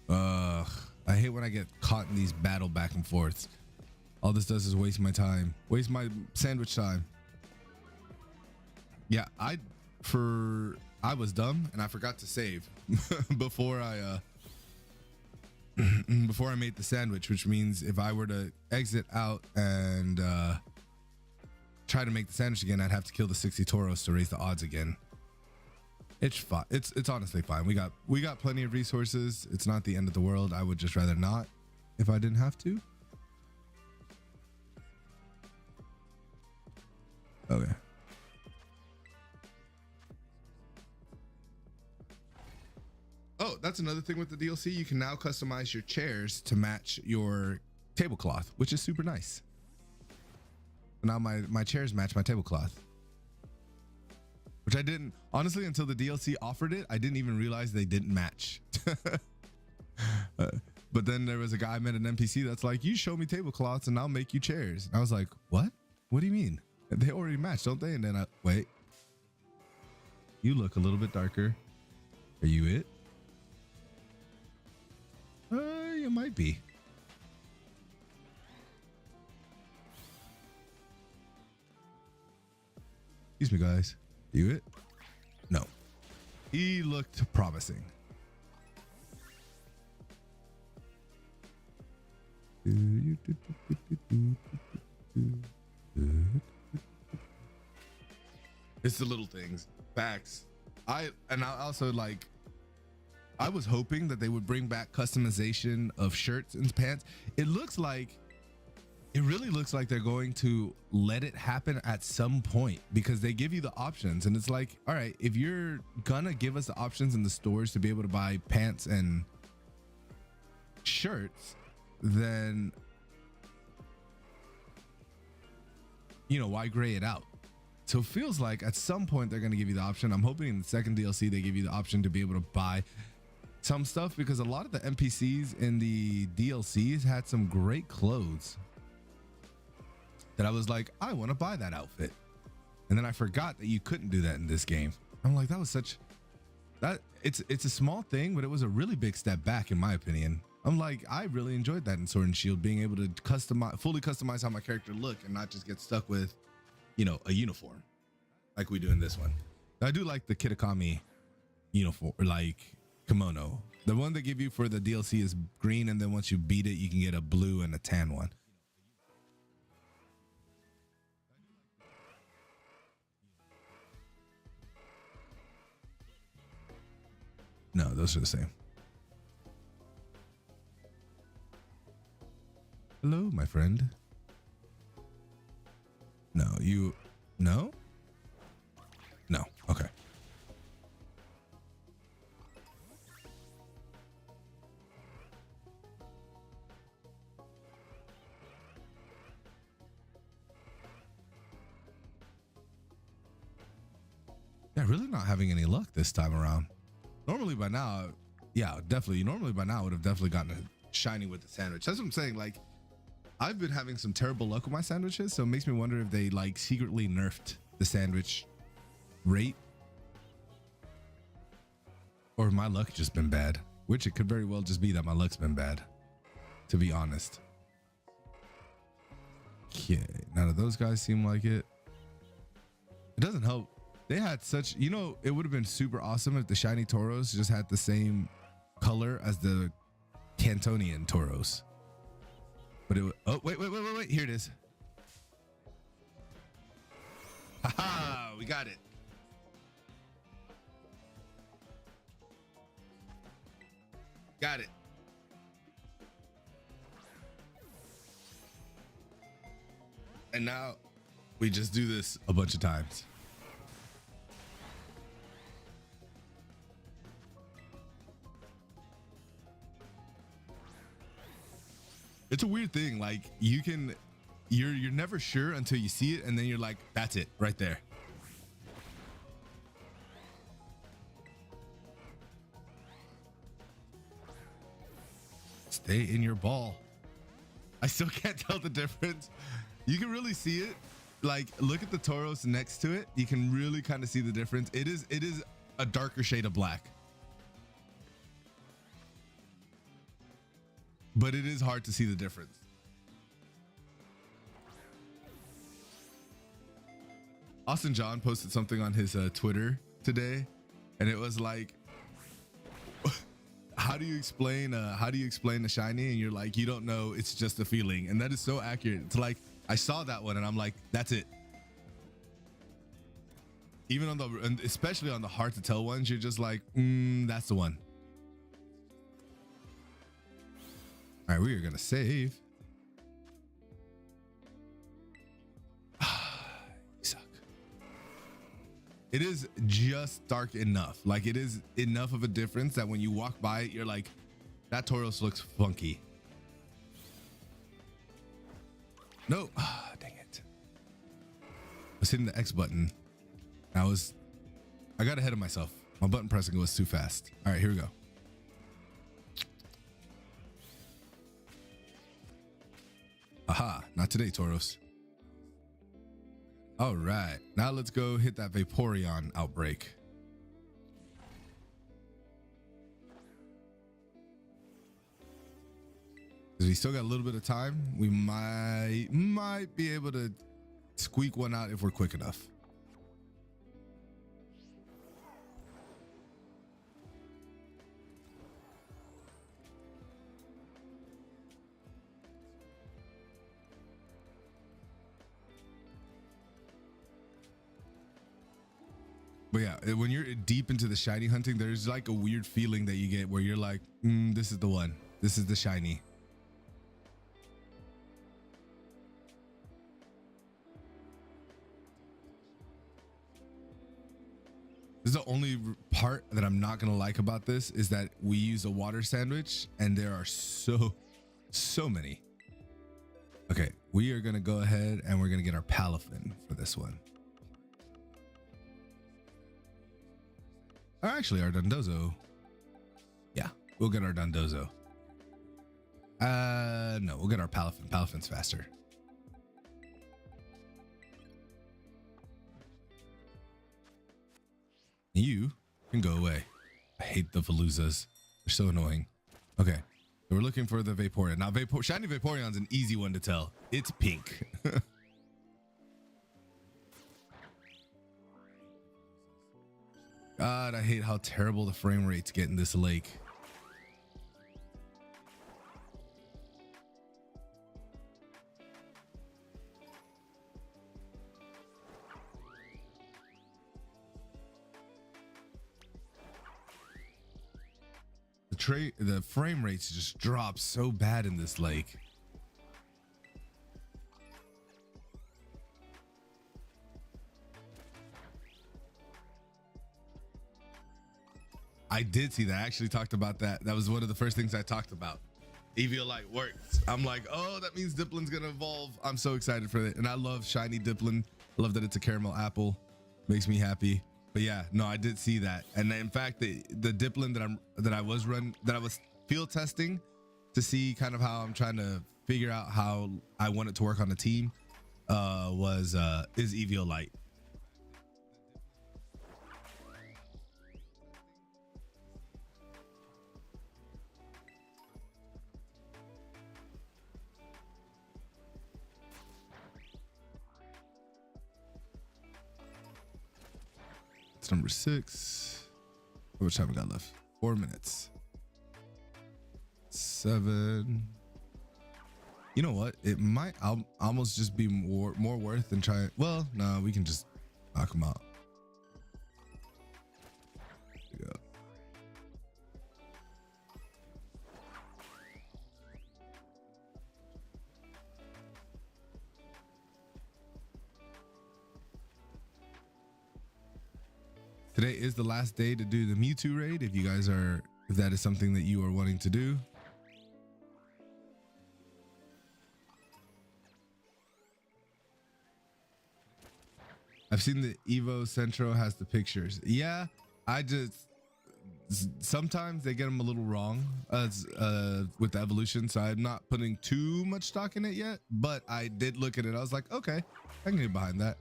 I hate when I get caught in these battle back and forths. All this does is waste my time, waste my sandwich time. Yeah, I was dumb and I forgot to save before I made the sandwich, which means if I were to exit out and try to make the sandwich again, I'd have to kill the 60 Tauros to raise the odds again. It's fine. It's honestly fine. We got plenty of resources. It's not the end of the world. I would just rather not if I didn't have to. Okay. Oh, that's another thing with the DLC. You can now customize your chairs to match your tablecloth, which is super nice. Now my chairs match my tablecloth, which I didn't, honestly, until the DLC offered it. I didn't even realize they didn't match. But then there was a guy, I met an NPC that's like, you show me tablecloths and I'll make you chairs. And I was like, what? What do you mean? They already match, don't they? And then wait, you look a little bit darker. Are you it? You might be. Excuse me, guys. You it? No. He looked promising. It's the little things. Facts. I also like, I was hoping that they would bring back customization of shirts and pants. It really looks like they're going to let it happen at some point, because they give you the options, and it's like, all right, if you're gonna give us the options in the stores to be able to buy pants and shirts, then, you know, why gray it out? So it feels like at some point they're going to give you the option. I'm hoping in the second DLC they give you the option to be able to buy some stuff, because a lot of the NPCs in the DLCs had some great clothes that I was like, I want to buy that outfit. And then I forgot that you couldn't do that in this game. I'm like, that was such that it's a small thing, but it was a really big step back in my opinion. I'm like, I really enjoyed that in Sword and Shield, being able to fully customize how my character looked and not just get stuck with, you know, a uniform like we do in this one. I do like the Kitakami uniform, like kimono. The one they give you for the DLC is green, and then once you beat it, you can get a blue and a tan one. No, those are the same. Hello, my friend. No, no? No, okay. Yeah, really not having any luck this time around. Normally by now, yeah, definitely. Normally by now, I would have definitely gotten a shiny with the sandwich. That's what I'm saying. Like, I've been having some terrible luck with my sandwiches, so it makes me wonder if they like secretly nerfed the sandwich rate, or my luck just been bad, which it could very well just be that my luck's been bad, to be honest. Okay, none of those guys seem like it. It doesn't help. They had such, you know, it would have been super awesome if the shiny Tauros just had the same color as the Cantonian Tauros. But it would, oh, wait. Here it is. Haha, we got it. Got it. And now we just do this a bunch of times. It's a weird thing. Like, you're never sure until you see it, and then you're like, that's it right there. Stay in your ball. I still can't tell the difference. You can really see it. Like, look at the Tauros next to it. You can really kind of see the difference. It is a darker shade of black. But it is hard to see the difference. Austin John posted something on his Twitter today, and it was like, how do you explain the shiny? And you're like, you don't know, it's just a feeling. And that is so accurate. It's like, I saw that one and I'm like, that's it. Even on and especially on the hard to tell ones, you're just like, that's the one. All right, we are gonna save. You suck. It is just dark enough. Like, it is enough of a difference that when you walk by it, you're like, that Tauros looks funky. No, dang it. I was hitting the X button. I got ahead of myself. My button pressing was too fast. All right, here we go. Aha, not today, Tauros. All right, now let's go hit that Vaporeon outbreak. Because we still got a little bit of time. We might be able to squeak one out if we're quick enough. But yeah, when you're deep into the shiny hunting, there's like a weird feeling that you get where you're like, this is the one. This is the shiny. This is the only part that I'm not gonna like about this is that we use a water sandwich and there are so many. Okay, we are gonna go ahead and we're gonna get our Palafin for this one. Or actually our Dondozo. Yeah, we'll get our Dondozo. No, we'll get our Palafin. Palafin's faster. You can go away. I hate the Veluzas. They're so annoying. Okay, so we're looking for the Vaporeon. Now, Shiny Vaporeon's an easy one to tell. It's pink. God, I hate how terrible the frame rates get in this lake. The frame rates just drop so bad in this lake. I did see that. I actually talked about that. That was one of the first things I talked about. Eviolite works. I'm like, oh, that means Diplin's gonna evolve. I'm so excited for it. And I love shiny Diplin. I love that it's a caramel apple. Makes me happy. But yeah, no, I did see that. And in fact, the Diplin that I was field testing to see kind of how I'm trying to figure out how I want it to work on the team is Eviolite. It's number 6. How much time we got left? 4 minutes. 7. You know what? It might almost just be more worth than trying. Well, no, we can just knock them out. There we go. Today is the last day to do the Mewtwo raid. If that is something that you are wanting to do. I've seen the Evo Centro has the pictures. Yeah, sometimes they get them a little wrong with the evolution. So I'm not putting too much stock in it yet, but I did look at it. I was like, okay, I can get behind that.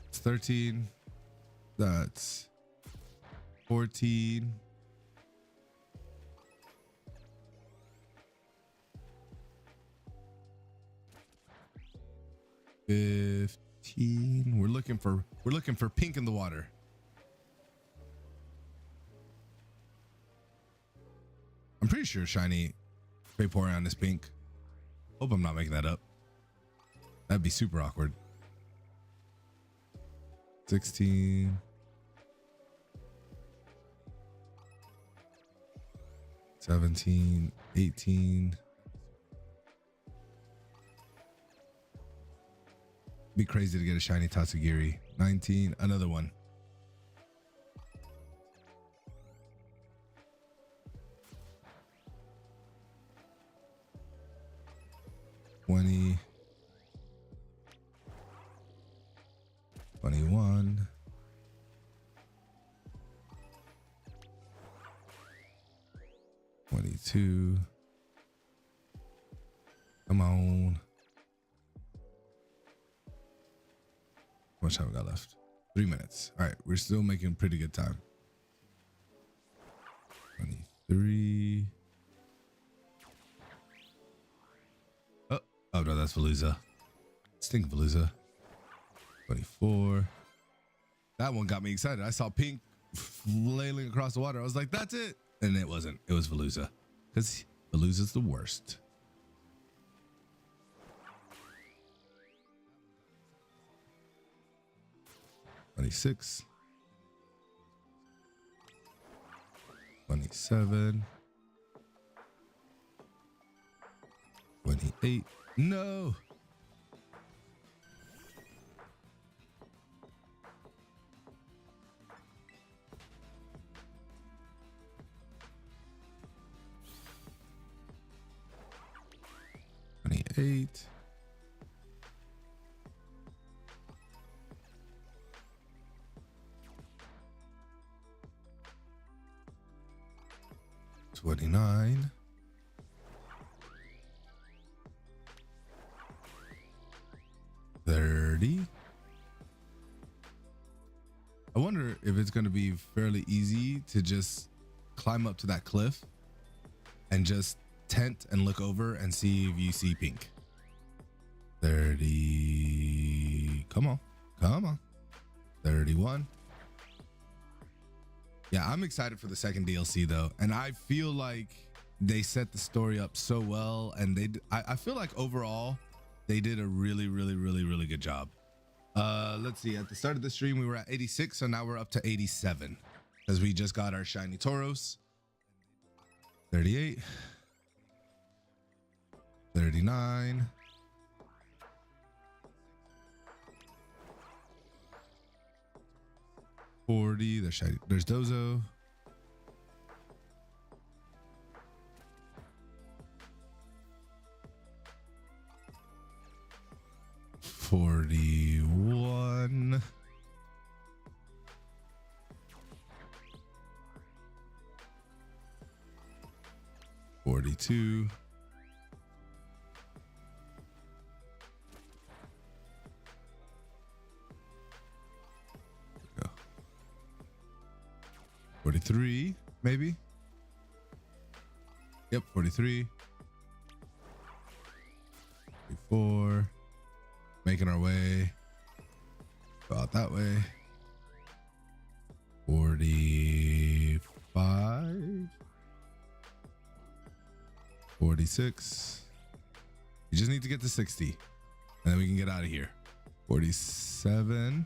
It's 13. That's 14. 15. We're looking for pink in the water. I'm pretty sure shiny Vaporeon is pink. Hope I'm not making that up. That'd be super awkward. 16. 17, 18. Be crazy to get a shiny Tatsugiri. 19, another one. 20. 21. 22. Come on. How much time we got left? 3 minutes. All right, we're still making pretty good time. 23. Oh no, that's Veluza. Stink Veluza. 24. That one got me excited. I saw pink flailing across the water. I was like, that's it. And it wasn't. It was Veluza. Because Veluza's the worst. $26. 27. 28. No. $28. $29. $30. I wonder if it's going to be fairly easy to just climb up to that cliff and just tent and look over and see if you see pink. 30. Come on. Come on. 31. Yeah, I'm excited for the second DLC though. And I feel like they set the story up so well. And I feel like overall they did a really good job. Let's see. At the start of the stream, we were at 86. So now we're up to 87 because we just got our shiny Tauros. 38. 39. 40. There's shiny. There's Dozo. 41. 42. 43, maybe. Yep, 43. 44. Making our way. Go out that way. 45. 46. You just need to get to 60. And then we can get out of here. 47.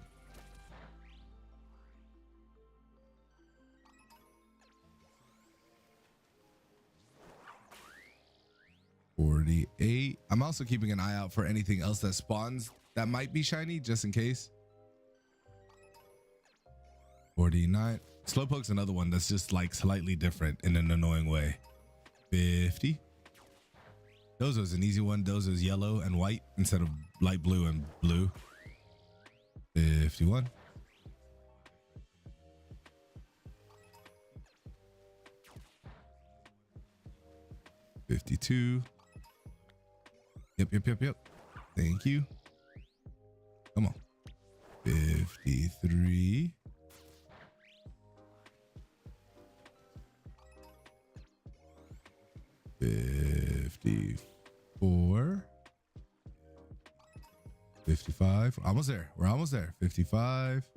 48. I'm also keeping an eye out for anything else that spawns that might be shiny, just in case. 49. Slowpoke's another one that's just like slightly different in an annoying way. 50. Dozo's an easy one. Dozo's yellow and white instead of light blue and blue. 51. 52. Yep. Thank you. Come on. 53. 54. 55. Almost there. We're almost there. 55.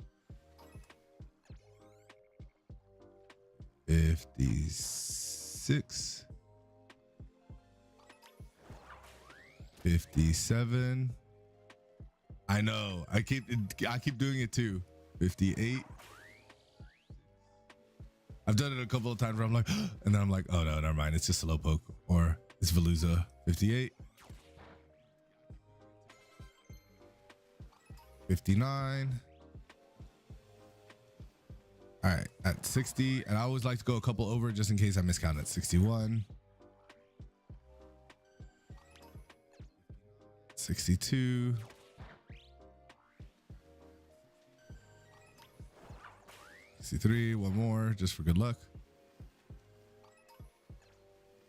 56. 57. I know. I keep doing it too. 58. I've done it a couple of times where I'm like, and then I'm like, oh no, never mind. It's just a Slowpoke or it's Veluza. 58. 59. All right, at 60, and I always like to go a couple over just in case I miscount at 61. 62. 63, one more just for good luck.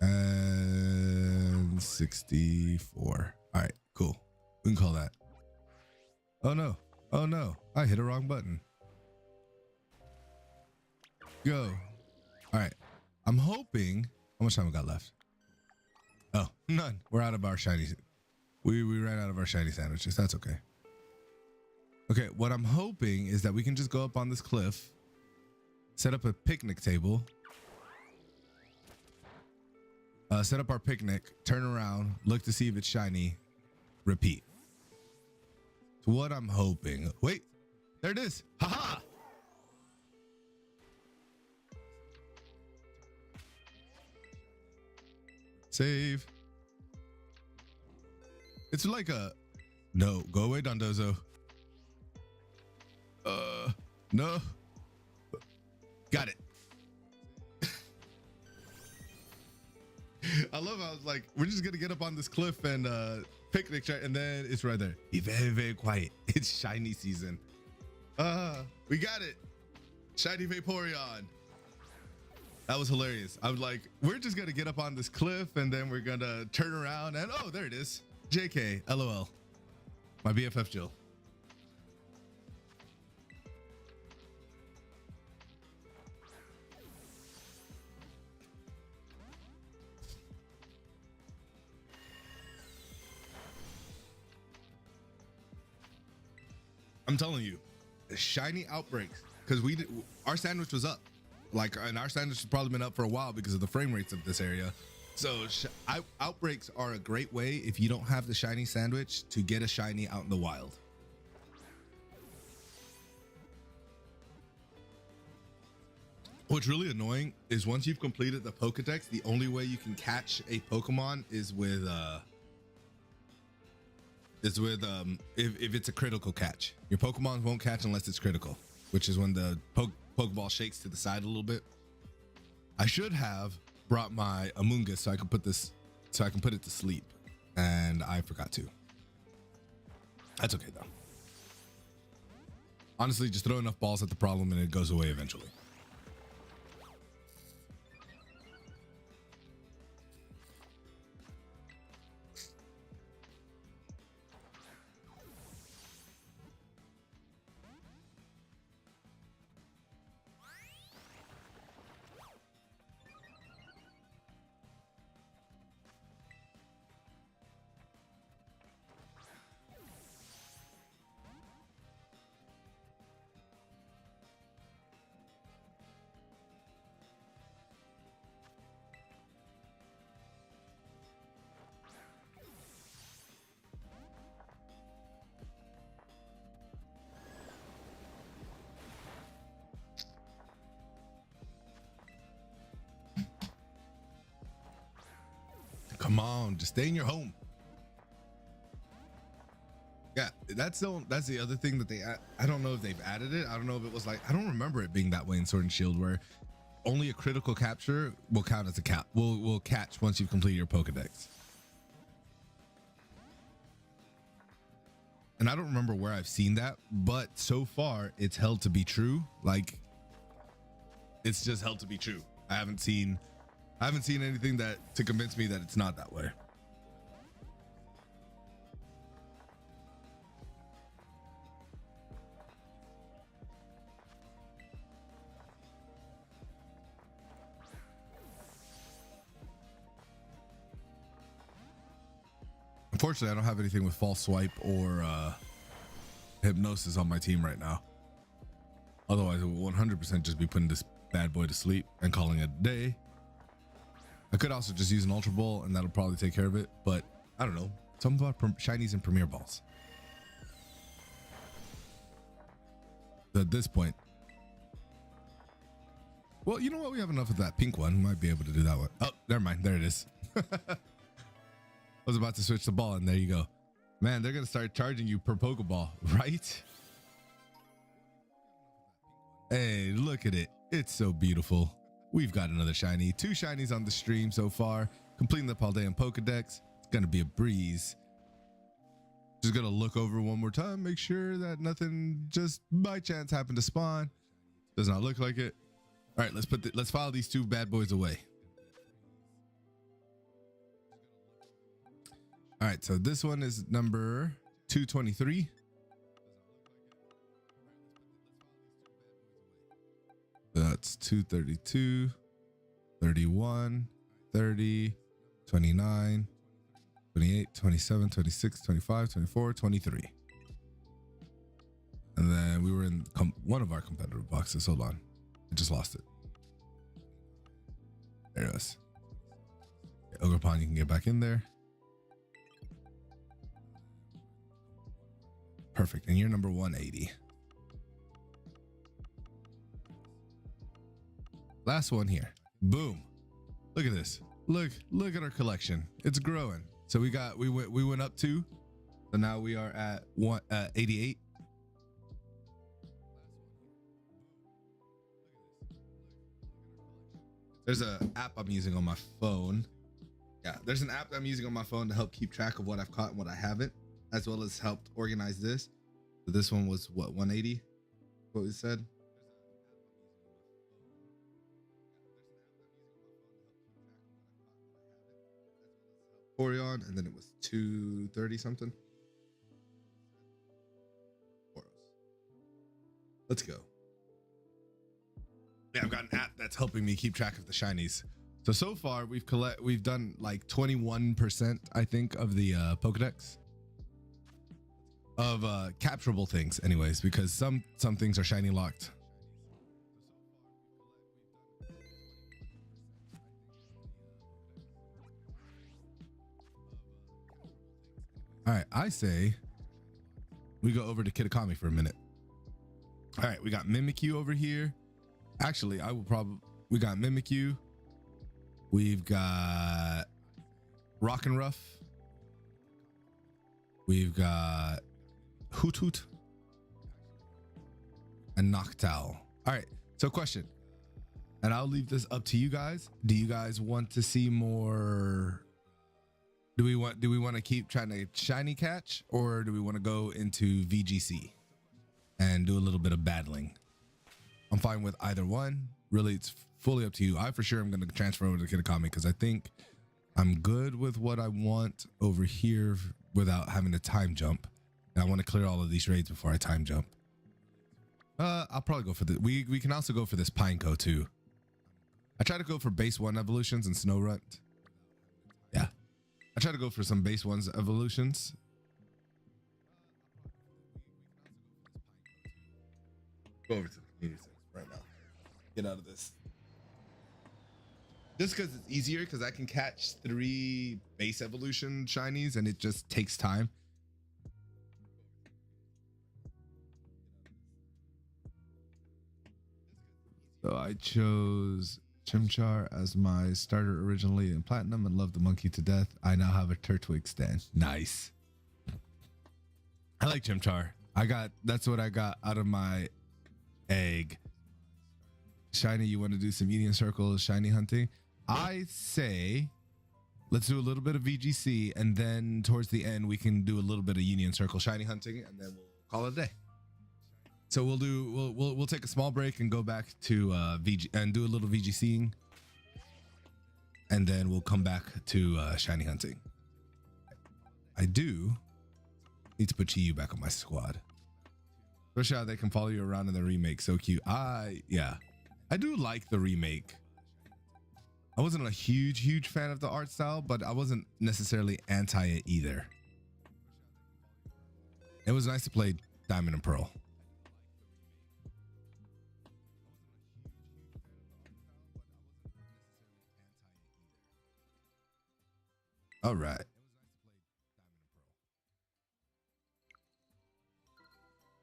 And 64. All right, cool. We can call that. Oh no. Oh no. I hit a wrong button. Go. All right. I'm hoping. How much time we got left? Oh, none. We're out of our shiny. We ran out of our shiny sandwiches. That's okay. Okay, what I'm hoping is that we can just go up on this cliff, set up a picnic table, set up our picnic, turn around, look to see if it's shiny, repeat. It's what I'm hoping. Wait, there it is. Haha! Save. It's like a no. Go away, Dondozo. No. Got it. I love how I was like, we're just gonna get up on this cliff and picnic, and then it's right there. Be very, very quiet. It's shiny season. We got it. Shiny Vaporeon. That was hilarious. I was like, we're just gonna get up on this cliff and then we're gonna turn around and oh, there it is. JK, LOL. My BFF Jill. I'm telling you, shiny outbreaks, because our sandwich was up, like, and our sandwich has probably been up for a while because of the frame rates of this area. So outbreaks are a great way, if you don't have the shiny sandwich, to get a shiny out in the wild. What's really annoying is once you've completed the Pokedex, the only way you can catch a Pokemon is with if it's a critical catch. Your Pokemon won't catch unless it's critical, which is when the Pokeball shakes to the side a little bit. I should have brought my Amoonguss so I can put it to sleep, and I forgot to. That's okay though. Honestly, just throw enough balls at the problem and it goes away eventually. Come on, just stay in your home. Yeah, that's the other thing that I don't know if they've added it. I don't know if it was like, I don't remember it being that way in Sword and Shield, where only a critical capture will count as a will catch once you've completed your Pokedex. And I don't remember where I've seen that, but so far it's held to be true. Like, it's just held to be true. I haven't seen anything to convince me that it's not that way. Unfortunately, I don't have anything with false swipe or hypnosis on my team right now. Otherwise, it will 100% just be putting this bad boy to sleep and calling it a day. I could also just use an Ultra Ball and that'll probably take care of it, but I don't know. Something about shinies and Premier Balls. At this point. Well, you know what? We have enough of that pink one. We might be able to do that one. Oh, never mind. There it is. I was about to switch the ball and there you go. Man, they're going to start charging you per Pokeball, right? Hey, look at it. It's so beautiful. We've got another shiny. 2 shinies on the stream so far. Completing the Paldean Pokedex. It's going to be a breeze. Just going to look over one more time. Make sure that nothing just by chance happened to spawn. Does not look like it. All right, let's file these 2 bad boys away. All right, so this one is number 223. That's 232, 31, 30, 29, 28, 27, 26, 25, 24, 23. And then we were in one of our competitive boxes. Hold on. I just lost it. There it is. Okay, Ogerpon, you can get back in there. Perfect. And you're number 180. Last one here. Boom. Look at this. Look at our collection. It's growing. So we went up 2. So now we are at 88. There's an app I'm using on my phone. Yeah, there's an app that I'm using on my phone to help keep track of what I've caught and what I haven't, as well as helped organize this. So this one was what, 180? What we said? Orion, and then it was 230 something. Let's go. Yeah, I've got an app that's helping me keep track of the shinies. So far we've done like 21%, I think, of the Pokedex of capturable things, anyways, because some things are shiny locked. All right, I say we go over to Kitakami for a minute. All right, we got Mimikyu over here. Actually, we got Mimikyu. We've got Rock'n'Ruff. We've got Hoot Hoot and Noctowl. All right, so question, and I'll leave this up to you guys. Do you guys want to see more? Do we want to keep trying to shiny catch, or do we want to go into VGC and do a little bit of battling? I'm fine with either one. Really, it's fully up to you. I for sure am going to transfer over to Kitakami because I think I'm good with what I want over here without having to time jump. And I want to clear all of these raids before I time jump. I'll probably go for the. We can also go for this Pineco too. I try to go for base 1 evolutions and Snow Runt. Yeah, I try to go for some base 1's evolutions. Go over to the community right now. Get out of this. Just because it's easier, because I can catch 3 base evolution shinies and it just takes time. So I chose Chimchar as my starter originally in Platinum and love the monkey to death. I now have a Turtwig stand. Nice. I like Chimchar. That's what I got out of my egg. Shiny, you want to do some Union Circle shiny hunting? I say let's do a little bit of VGC, and then towards the end we can do a little bit of Union Circle shiny hunting, and then we'll call it a day. So we'll take a small break and go back to VG and do a little VGCing, and then we'll come back to shiny hunting. I do need to put Chiyu back on my squad. Especially how they can follow you around in the remake. So cute. Yeah, I do like the remake. I wasn't a huge fan of the art style, but I wasn't necessarily anti it either. It was nice to play Diamond and Pearl. All right.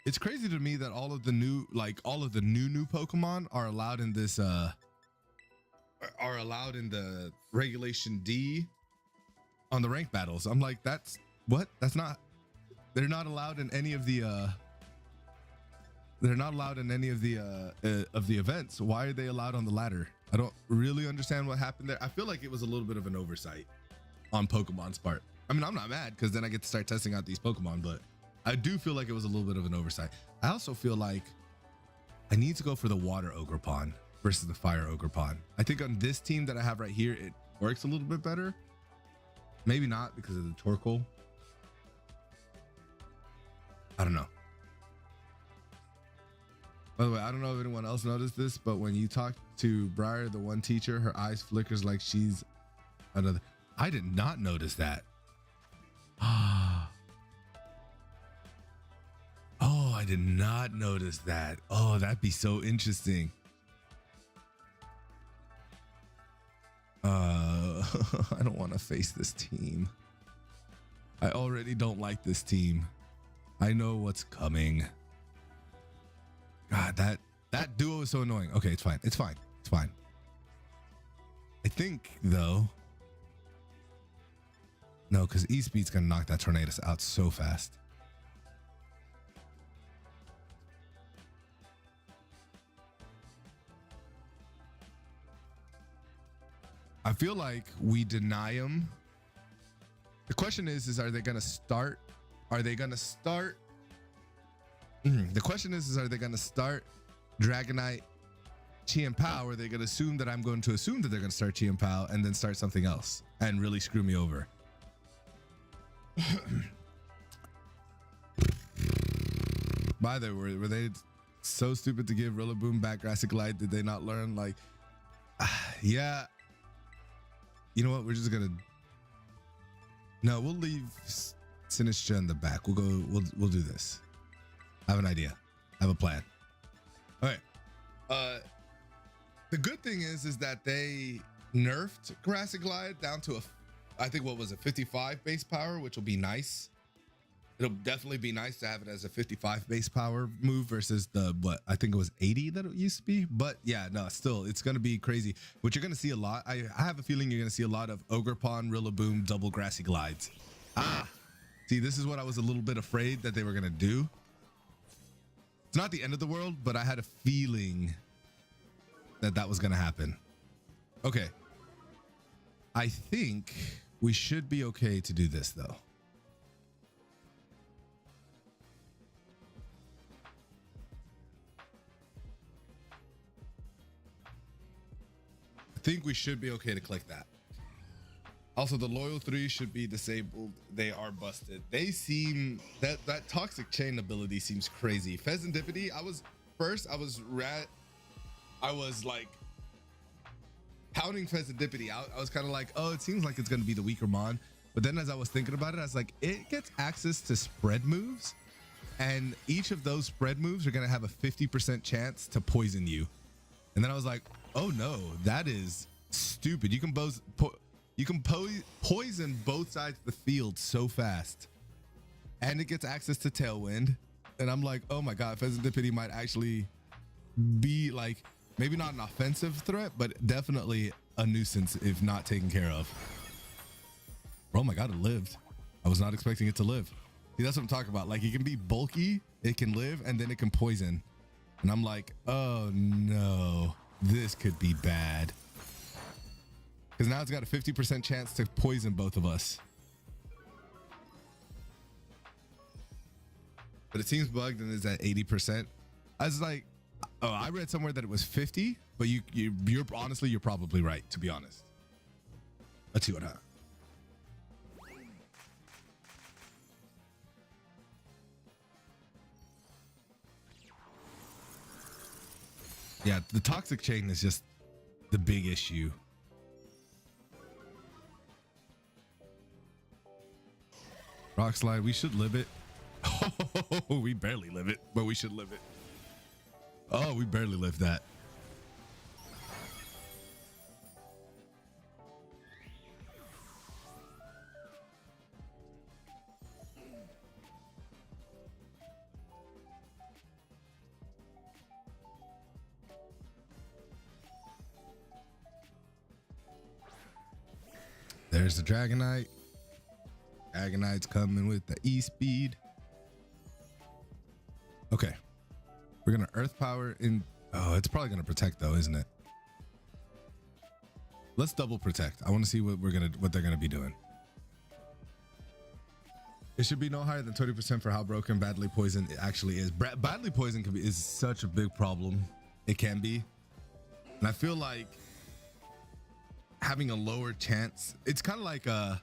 It's crazy to me that all of the new Pokemon are allowed in this are allowed in the regulation D on the rank battles. I'm like, that's not, they're not allowed in any of the events. Why are they allowed on the ladder? I don't really understand what happened there. I feel like it was a little bit of an oversight on Pokemon's part. I mean, I'm not mad because then I get to start testing out these Pokemon, but I do feel like it was a little bit of an oversight. I also feel like I need to go for the water Ogerpon versus the fire Ogerpon. I think on this team that I have right here, it works a little bit better. Maybe not because of the Torkoal. I don't know. By the way, I don't know if anyone else noticed this, but when you talk to Briar, the one teacher, her eyes flickers like she's another. I did not notice that. Oh, I did not notice that. Oh, that'd be so interesting. I don't want to face this team. I already don't like this team. I know what's coming. God, that duo is so annoying. Okay, it's fine. It's fine. It's fine. I think though. No, because E-Speed's gonna knock that Tornadus out so fast. I feel like we deny him. The question is are they gonna start? Are they gonna start? The question is are they gonna start Dragonite Chi Pao, or are they gonna assume that I'm going to assume that they're gonna start Chi Pao and then start something else and really screw me over? By the way, were they so stupid to give Rillaboom back Grassy Glide? Did they not learn? Like, yeah. You know what? We're just gonna. No, we'll leave Sinistcha in the back. We'll go. We'll do this. I have an idea. I have a plan. All right. The good thing is that they nerfed Grassy Glide down to I think what was it, 55 base power, which will be nice. It'll definitely be nice to have it as a 55 base power move versus the, what, I think it was 80 that it used to be. But yeah, no, still, it's going to be crazy. What you're going to see a lot, I have a feeling you're going to see a lot of Ogerpon, Rillaboom, double Grassy Glides. See, this is what I was a little bit afraid that they were going to do. It's not the end of the world, but I had a feeling that was going to happen. Okay. I think we should be okay to do this, though. I think we should be okay to click that. Also, the loyal 3 should be disabled. They are busted. They seem that toxic chain ability seems crazy. Pheasantipity, I was like pounding Pheasantipity out. I was kind of like, oh, it seems like it's going to be the weaker mon. But then as I was thinking about it, I was like, it gets access to spread moves. And each of those spread moves are going to have a 50% chance to poison you. And then I was like, oh no, that is stupid. You can poison both sides of the field so fast. And it gets access to Tailwind. And I'm like, oh my God, Pheasantipity might actually be like, maybe not an offensive threat, but definitely a nuisance if not taken care of. Oh my God, it lived. I was not expecting it to live. See, that's what I'm talking about. Like, it can be bulky, it can live, and then it can poison. And I'm like, oh no, this could be bad. Because now it's got a 50% chance to poison both of us. But it seems bugged and is at 80%. I was like, oh, I read somewhere that it was 50, but you're honestly, you're probably right, to be honest. Let's see what happens. Yeah, the toxic chain is just the big issue. Rock slide, we should live it. Oh, we barely live it, but we should live it. Oh, we barely lived that. There's the Dragonite. Dragonite's coming with the E-Speed. Okay. We're going to Earth Power in... Oh, it's probably going to protect though, isn't it? Let's double protect. I want to see what they're going to be doing. It should be no higher than 20% for how broken Badly Poison it actually is. Badly Poison is such a big problem. It can be. And I feel like having a lower chance, it's kind of like oh,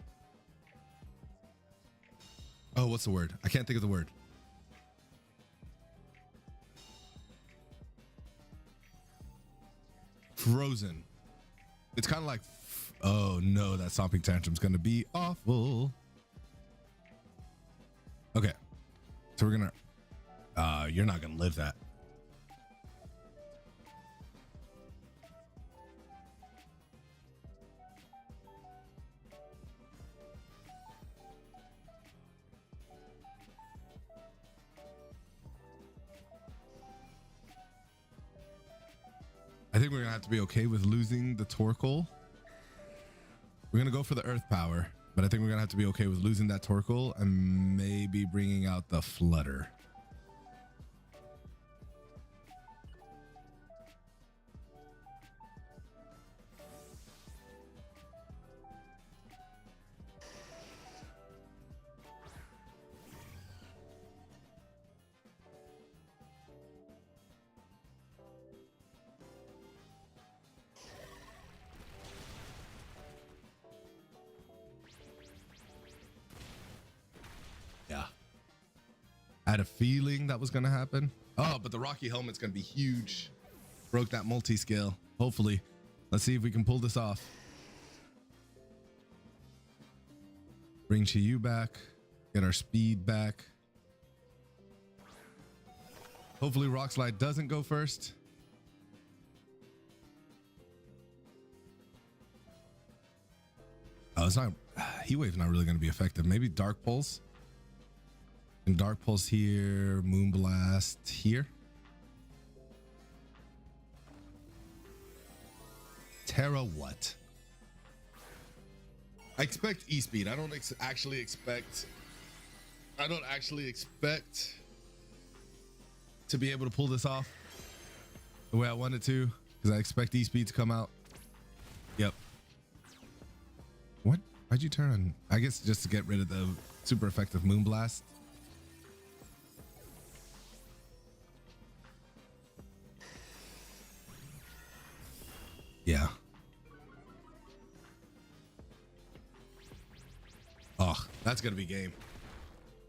what's the word? I can't think of the word. Frozen. It's kind of like, oh no, that Stomping Tantrum's gonna be awful. Okay, so we're gonna You're not gonna live that. I think we're gonna have to be okay with losing the Torkoal. We're gonna go for the Earth Power, but I think we're gonna have to be okay with losing that Torkoal and maybe bringing out the Flutter. Yeah. I had a feeling that was going to happen. Oh, but the Rocky Helmet's going to be huge. Broke that multi-scale. Hopefully. Let's see if we can pull this off. Bring Chiyu back. Get our speed back. Hopefully Rock Slide doesn't go first. Oh, it's not. Heat Wave's not really going to be effective. Maybe Dark Pulse. And Dark Pulse here. Moonblast here. Terra what? I expect E-Speed. I don't actually expect to be able to pull this off the way I wanted to, because I expect E-Speed to come out. Yep. What? Why'd you turn on? I guess just to get rid of the super effective Moonblast. Yeah. Oh, that's gonna be game.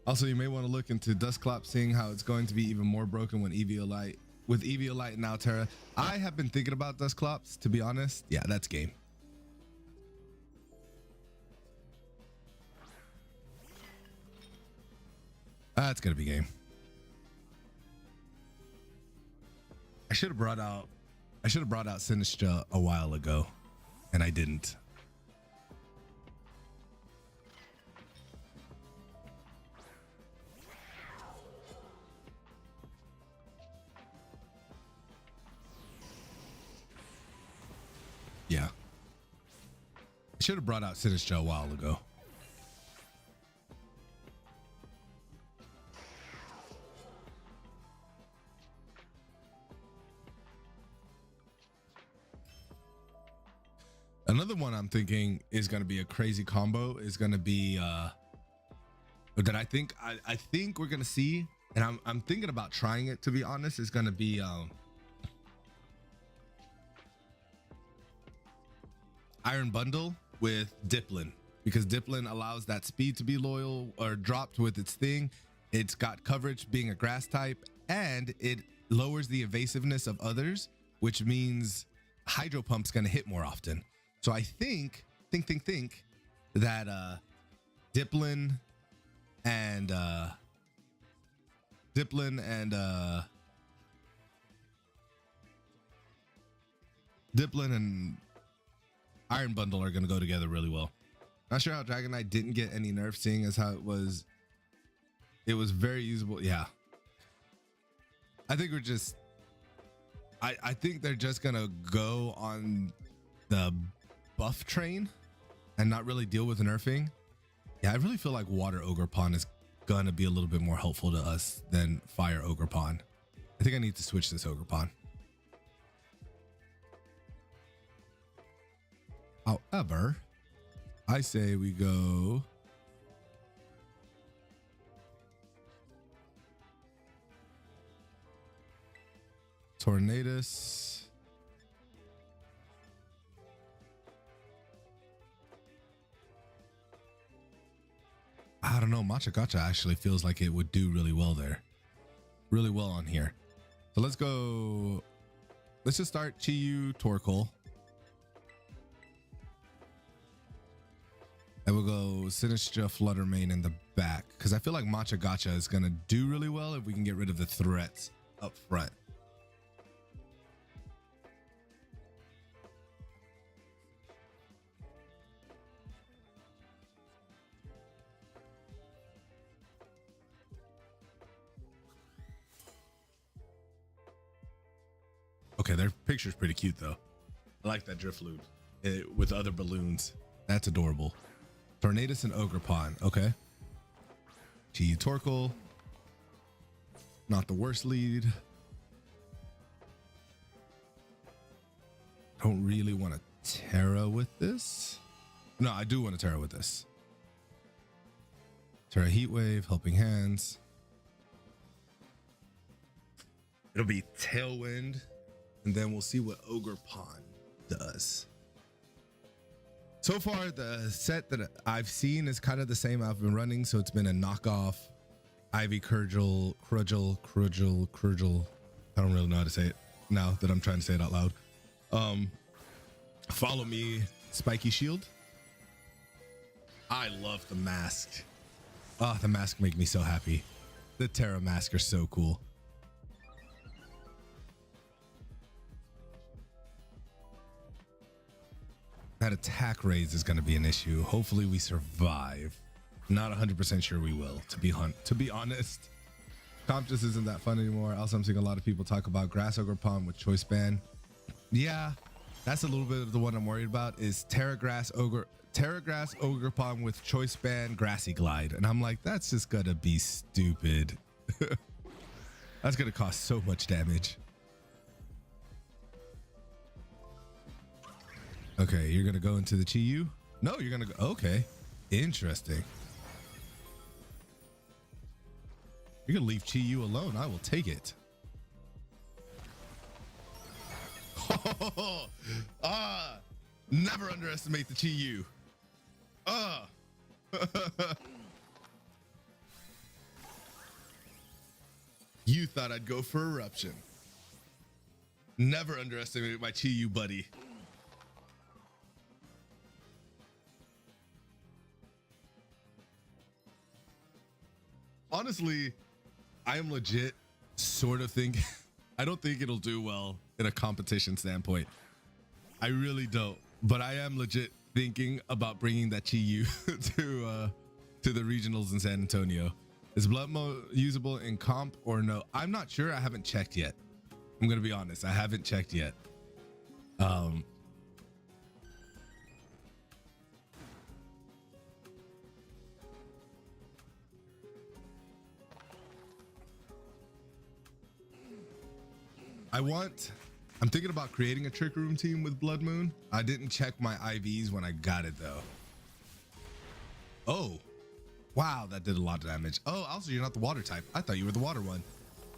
Also, you may want to look into Dustclap, seeing how it's going to be even more broken when Eviolite with Eviolite and now Terra. I have been thinking about Dustclops, to be honest. Yeah, that's game. That's gonna be game. I should have brought out Sinistra a while ago, and I didn't. Yeah. I should have brought out Sinistra a while ago. Another one I'm thinking is going to be a crazy combo is going to be that I think we're going to see, and I'm thinking about trying it, to be honest, is going to be Iron Bundle with Diplin, because Diplin allows that speed to be loyal or dropped with its thing. It's got coverage being a grass type, and it lowers the evasiveness of others, which means Hydro Pump's going to hit more often. So I think that Diplin and Iron Bundle are going to go together really well. Not sure how Dragon Knight didn't get any nerfs, seeing as how it was very usable. Yeah. I think we're just, I think they're just going to go on the buff train and not really deal with nerfing. Yeah, I really feel like Water Ogerpon is going to be a little bit more helpful to us than Fire Ogerpon. I think I need to switch this Ogerpon. However, I say we go Tornadus. I don't know. Matcha Gotcha actually feels like it would do really well there. Really well on here. So let's go. Let's just start Chiyu Torkoal. And we'll go Sinistra Flutter Mane in the back because I feel like Matcha Gacha is going to do really well if we can get rid of the threats up front. Okay, their picture's pretty cute though. I like that Drifloon with other balloons. That's adorable. Tornadus and Ogerpon. Okay. Chi Torkoal. Not the worst lead. Don't really want to Terra with this. No, I do want to Terra with this. Terra Heatwave, Helping Hands. It'll be Tailwind. And then we'll see what Ogerpon does. So far, the set that I've seen is kind of the same I've been running. So it's been a knockoff Ivy Crudgel. I don't really know how to say it now that I'm trying to say it out loud. Follow Me, Spiky Shield. I love the mask. Oh, the mask make me so happy. The Terra mask are so cool. That attack raise is going to be an issue. Hopefully we survive. Not 100% sure we will, to be honest. Comp just isn't that fun anymore. Also, I'm seeing a lot of people talk about Grass Ogerpon with Choice Band. Yeah, that's a little bit of the one I'm worried about is Terra Grass Ogerpon with Choice Band Grassy Glide. And I'm like, that's just going to be stupid. That's going to cost so much damage. Okay, you're gonna go into the Chi-Yu? No, you're gonna go. Okay, interesting. You're gonna leave Chi-Yu alone. I will take it. Never underestimate the Chi-Yu. You thought I'd go for Eruption. Never underestimate my Chi-Yu buddy. Honestly, I am legit sort of thinking, I don't think it'll do well in a competition standpoint. I really don't, but I am legit thinking about bringing that Chi-Yu to the regionals in San Antonio. Is Blood Mode usable in comp or no? I'm not sure. I haven't checked yet. I'm going to be honest. I haven't checked yet. I'm thinking about creating a Trick Room team with Blood Moon. I didn't check my IVs when I got it though. Oh, wow, that did a lot of damage. Oh, also you're not the water type. I thought you were the water one.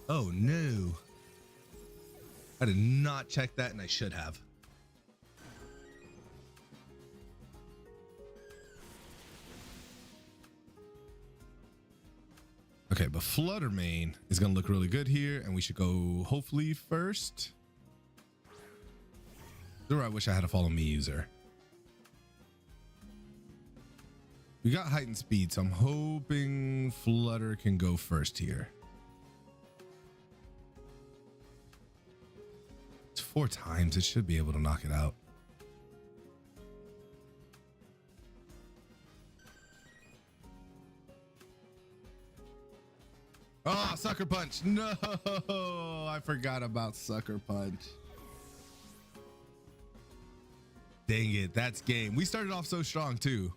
Oh no. I did not check that and I should have. Okay, but Flutter Mane is gonna look really good here, and we should go hopefully first. Or I wish I had a Follow Me user. We got heightened speed, so I'm hoping Flutter can go first here. It's 4 times, it should be able to knock it out. Oh, Sucker Punch. No, I forgot about Sucker Punch. Dang it, that's game. We started off so strong too.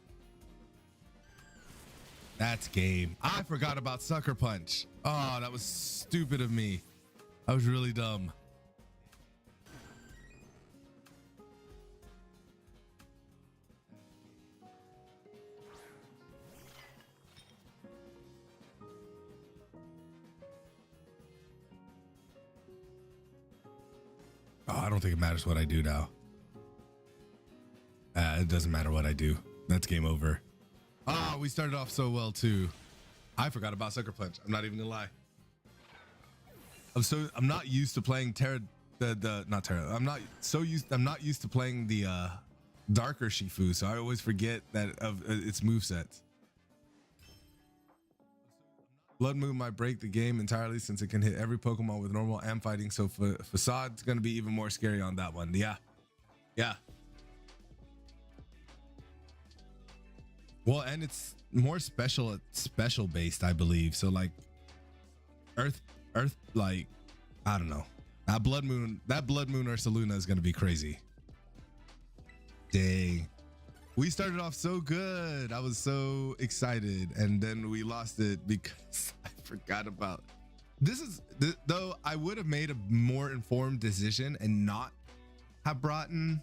That's game. I forgot about Sucker Punch. Oh, that was stupid of me. I was really dumb. Oh, I don't think it matters what I do now. It doesn't matter what I do. That's game over. Ah, we started off so well too. I forgot about Sucker Punch. I'm not even gonna lie. I'm not used to playing Terra. I'm not used to playing the darker Shifu, so I always forget that of its movesets. Blood Moon might break the game entirely since it can hit every Pokemon with normal and fighting, so Facade's going to be even more scary on that one. Yeah. Well, and it's more special based, I believe. So like Earth, like, I don't know. That Blood Moon Ursaluna is going to be crazy. Dang. We started off so good. I was so excited, and then we lost it because I forgot about though I would have made a more informed decision and not have brought in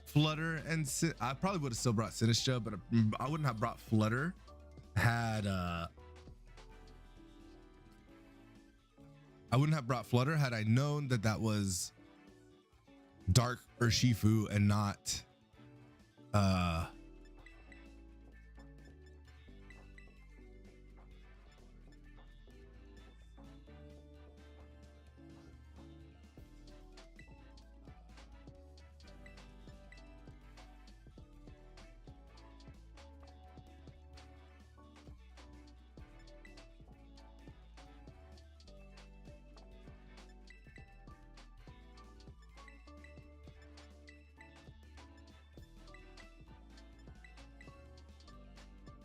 Flutter and I probably would have still brought Sinistcha, but I wouldn't have brought Flutter had I known that that was Dark Urshifu and not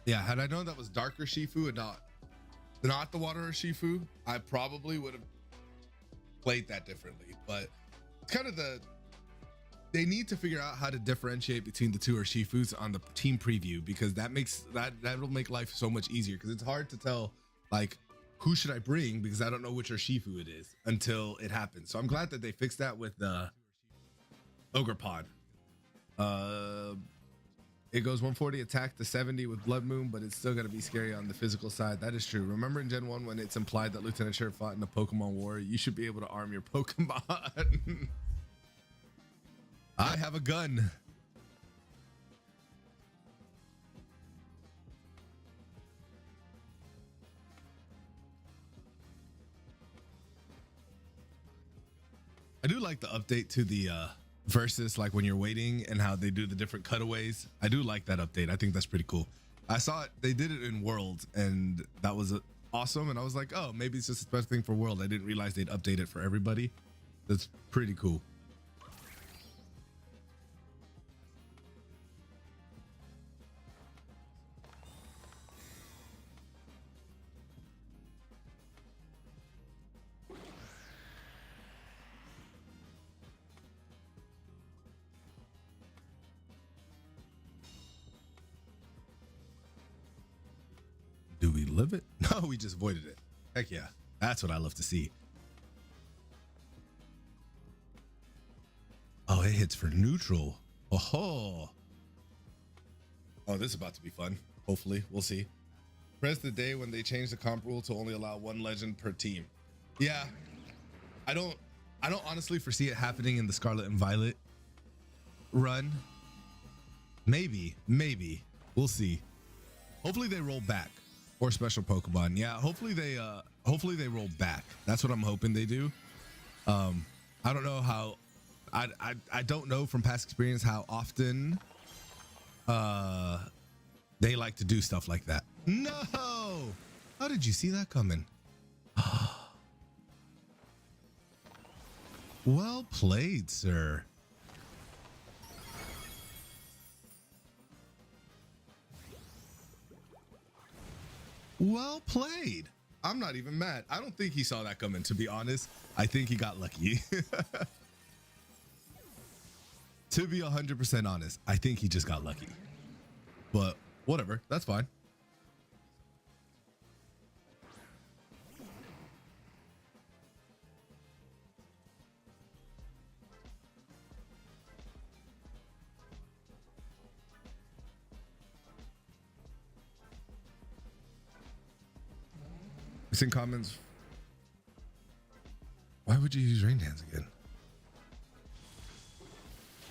yeah, had I known that was Darker Shifu and not the Water Shifu, I probably would have played that differently. But it's kind of they need to figure out how to differentiate between the two Urshifus on the team preview, because that'll make life so much easier, because it's hard to tell like who should I bring because I don't know which Urshifu it is until it happens. So I'm glad that they fixed that with the Ogre Pod. It goes 140 attack to 70 with Blood Moon, but it's still going to be scary on the physical side. That is true. Remember in Gen 1 when it's implied that Lieutenant Sheriff fought in a Pokemon war? You should be able to arm your Pokemon. I have a gun. I do like the update to the versus, like when you're waiting and how they do the different cutaways. I do like that update. I think that's pretty cool. I saw it, they did it in World, and that was awesome. And I was like, oh, maybe it's just a special thing for World. I didn't realize they'd update it for everybody. That's pretty cool. Do we live it? No, we just voided it. Heck yeah. That's what I love to see. Oh, it hits for neutral. Oh, this is about to be fun. Hopefully, we'll see. Press the day when they changed the comp rule to only allow one legend per team. Yeah, I don't honestly foresee it happening in the Scarlet and Violet run. Maybe we'll see. Hopefully they roll back. Or special Pokemon. Yeah, hopefully they roll back. That's what I'm hoping they do. I don't know how I don't know from past experience how often they like to do stuff like that. No! How did you see that coming? Well played, sir. Well played. I'm not even mad. I don't think he saw that coming, to be honest. I think he got lucky. To be 100% honest, I think he just got lucky. But whatever, that's fine. It's in comments. Why would you use Rain Dance again?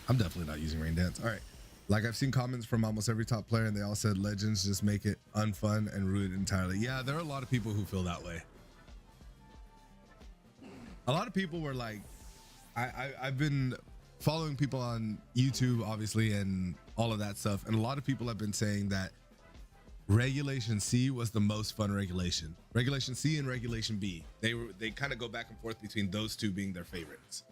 I'm definitely not using Rain Dance. All right. Like, I've seen comments from almost every top player, and they all said Legends just make it unfun and ruin it entirely. Yeah, there are a lot of people who feel that way. A lot of people were like, I've been following people on YouTube, obviously, and all of that stuff. And a lot of people have been saying that Regulation C was the most fun regulation. Regulation C and Regulation B. They kind of go back and forth between those two being their favorites.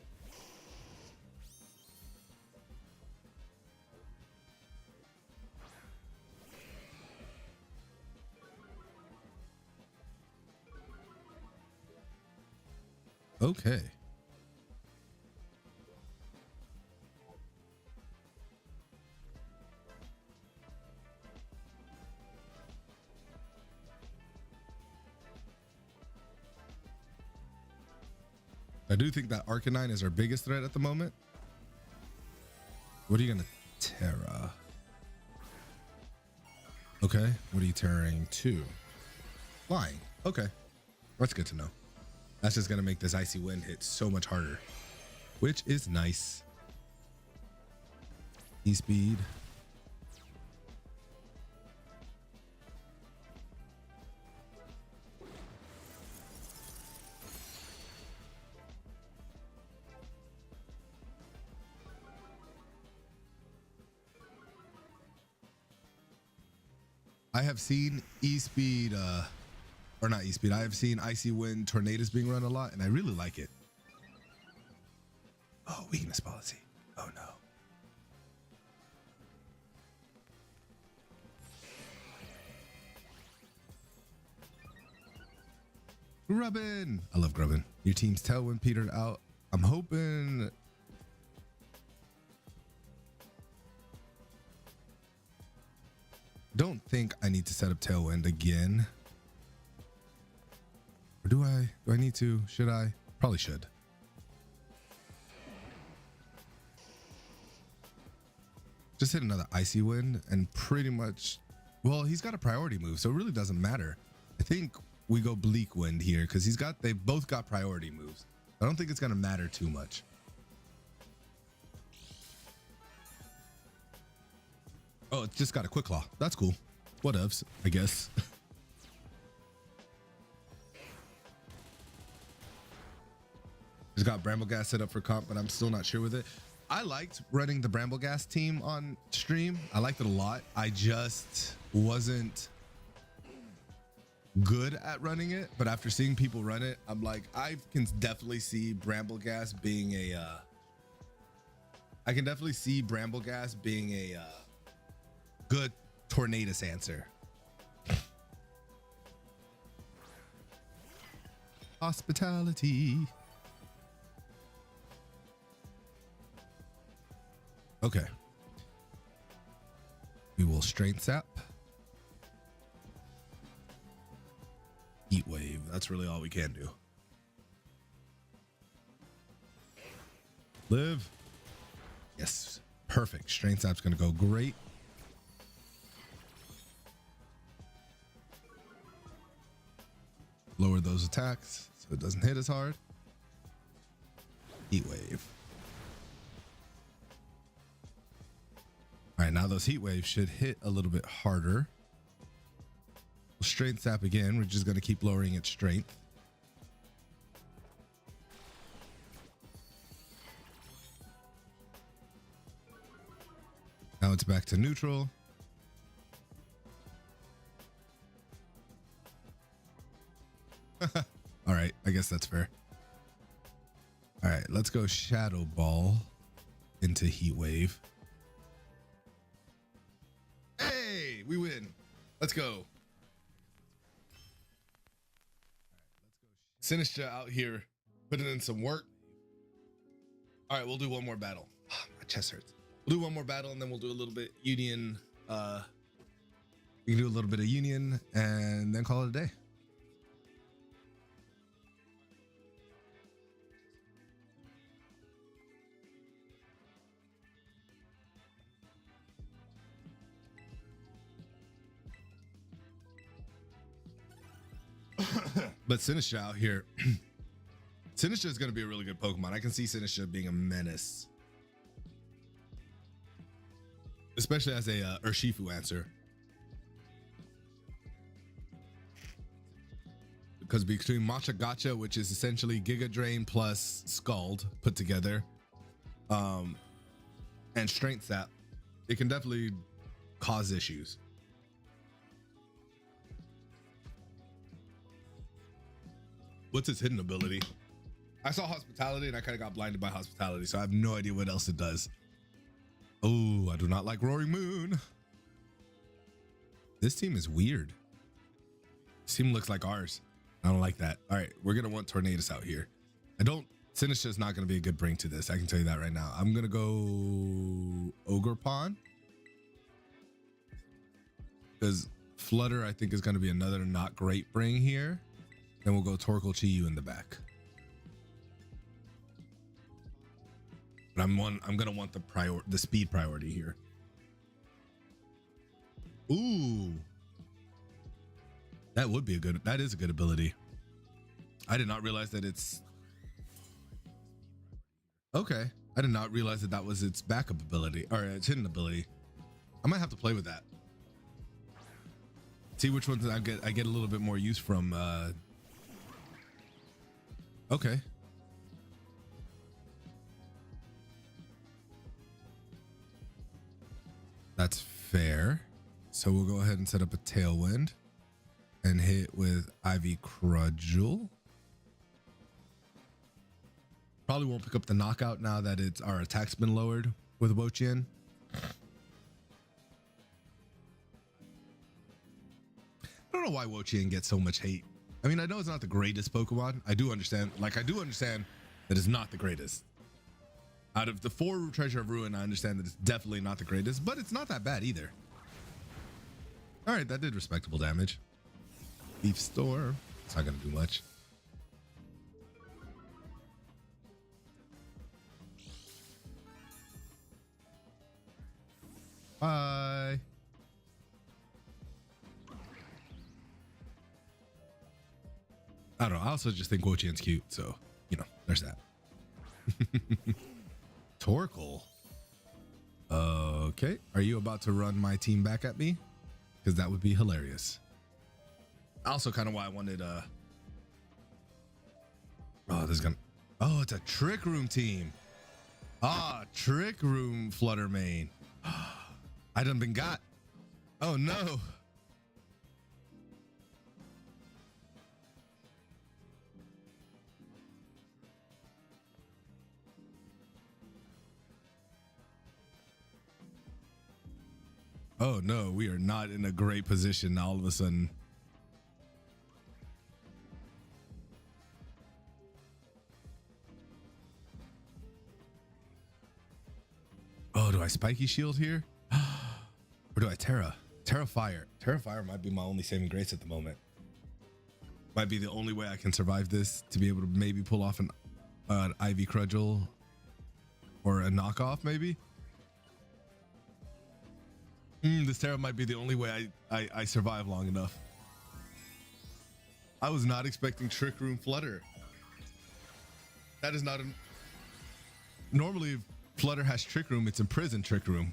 Okay. I do think that Arcanine is our biggest threat at the moment. What are you gonna Terra? Okay, what are you tearing to? Flying. Okay, that's good to know. That's just gonna make this Icy Wind hit so much harder, which is nice. E-Speed. I have seen E-Speed, or not E-Speed, I have seen Icy Wind Tornadoes being run a lot, and I really like it. Oh, weakness policy. Oh no. Grubbin! I love Grubbin. Your team's Tailwind petered out. I'm hoping... Don't think I need to set up Tailwind again. Or do I? Do I need to? Should I? Probably should. Just hit another Icy Wind and pretty much... Well, he's got a priority move, so it really doesn't matter. I think we go Bleak Wind here because they've both got priority moves. I don't think it's going to matter too much. Oh, it's just got a Quick Claw. That's cool. Whatevs, I guess. Just got Bramble Gas set up for comp, but I'm still not sure with it. I liked running the Bramble Gas team on stream. I liked it a lot. I just wasn't good at running it, but after seeing people run it, I'm like, I can definitely see Bramble Gas being a good Tornadus answer. Hospitality. Okay. We will Strength Sap. Heat Wave. That's really all we can do. Live. Yes. Perfect. Strength Sap's going to go great. Lower those attacks so it doesn't hit as hard. Heat Wave. All right, now those Heat Waves should hit a little bit harder. We'll Strength Sap again. We're just going to keep lowering its strength. Now it's back to neutral. All right, I guess that's fair. All right, let's go Shadow Ball into Heat Wave. Hey, we win. Let's go. Sinistra out here putting in some work. All right, we'll do one more battle. My chest hurts. We'll do one more battle and then we'll do a little bit Union. We can do a little bit of Union and then call it a day. But Sinistra out here, Sinistra is going to be a really good Pokemon. I can see Sinistra being a menace, especially as a Urshifu answer. Because between Matcha Gotcha, which is essentially Giga Drain plus Scald put together, and strength sap, it can definitely cause issues. What's its hidden ability? I saw hospitality and I kind of got blinded by hospitality, so I have no idea what else it does. Oh, I do not like Roaring Moon. This team is weird. This team looks like ours. I don't like that. All right, we're gonna want Tornadus out here. Sinistra is not gonna be a good bring to this. I can tell you that right now. I'm gonna go Ogre Pawn, because Flutter I think is gonna be another not great bring here. Then we'll go Torkoal Chi-Yu in the back. But I'm gonna want the speed priority here. Ooh, that is a good ability. I did not realize that it's okay. I did not realize that was its backup ability or its hidden ability. I might have to play with that. See which ones I get a little bit more use from. Okay. That's fair. So we'll go ahead and set up a Tailwind and hit with Ivy Crudgel. Probably won't pick up the knockout now that our attack's been lowered with Wo-Chien. I don't know why Wo-Chien gets so much hate. I mean, I know it's not the greatest Pokemon. I do understand that it's not the greatest. Out of the 4 Treasure of Ruin, I understand that it's definitely not the greatest, but it's not that bad either. All right, that did respectable damage. Leaf Storm. It's not gonna do much. Bye. I don't know. I also just think Wo-Chien's cute, so there's that. Torkoal. Okay, are you about to run my team back at me? Because that would be hilarious. Also, kind of why I wanted oh, it's a Trick Room team. Trick Room Flutter main. I done been got. Oh no. Oh no, we are not in a great position all of a sudden. Oh, do I Spiky Shield here? Or do I Terra? Terra Fire. Terra Fire might be my only saving grace at the moment. Might be the only way I can survive this, to be able to maybe pull off an Ivy Crudgel or a knockoff maybe. This Terra might be the only way I survive long enough. I was not expecting Trick Room Flutter. That is not a... Normally, if Flutter has Trick Room, it's Imprisoned Trick Room.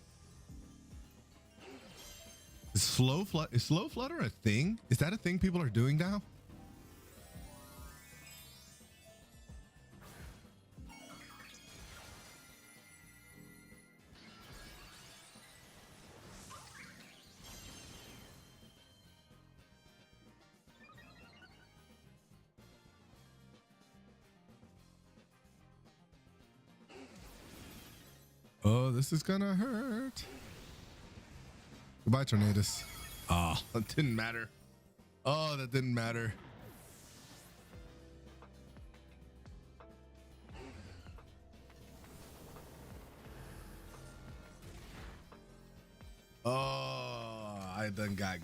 Is Slow Flutter a thing? Is that a thing people are doing now? Oh, this is gonna hurt. Goodbye, Tornadus. Oh, that didn't matter. Oh, that didn't matter. Oh, I done got.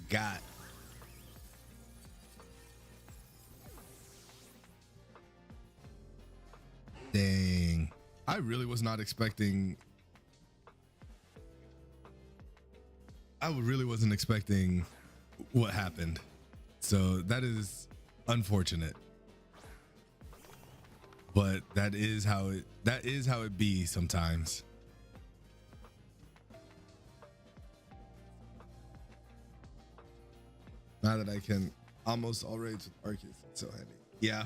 Dang. I really was not expecting... I really wasn't expecting what happened. So that is unfortunate. But that is how it be sometimes. Now that I can almost all raids with Arceus, it's so handy. Yeah.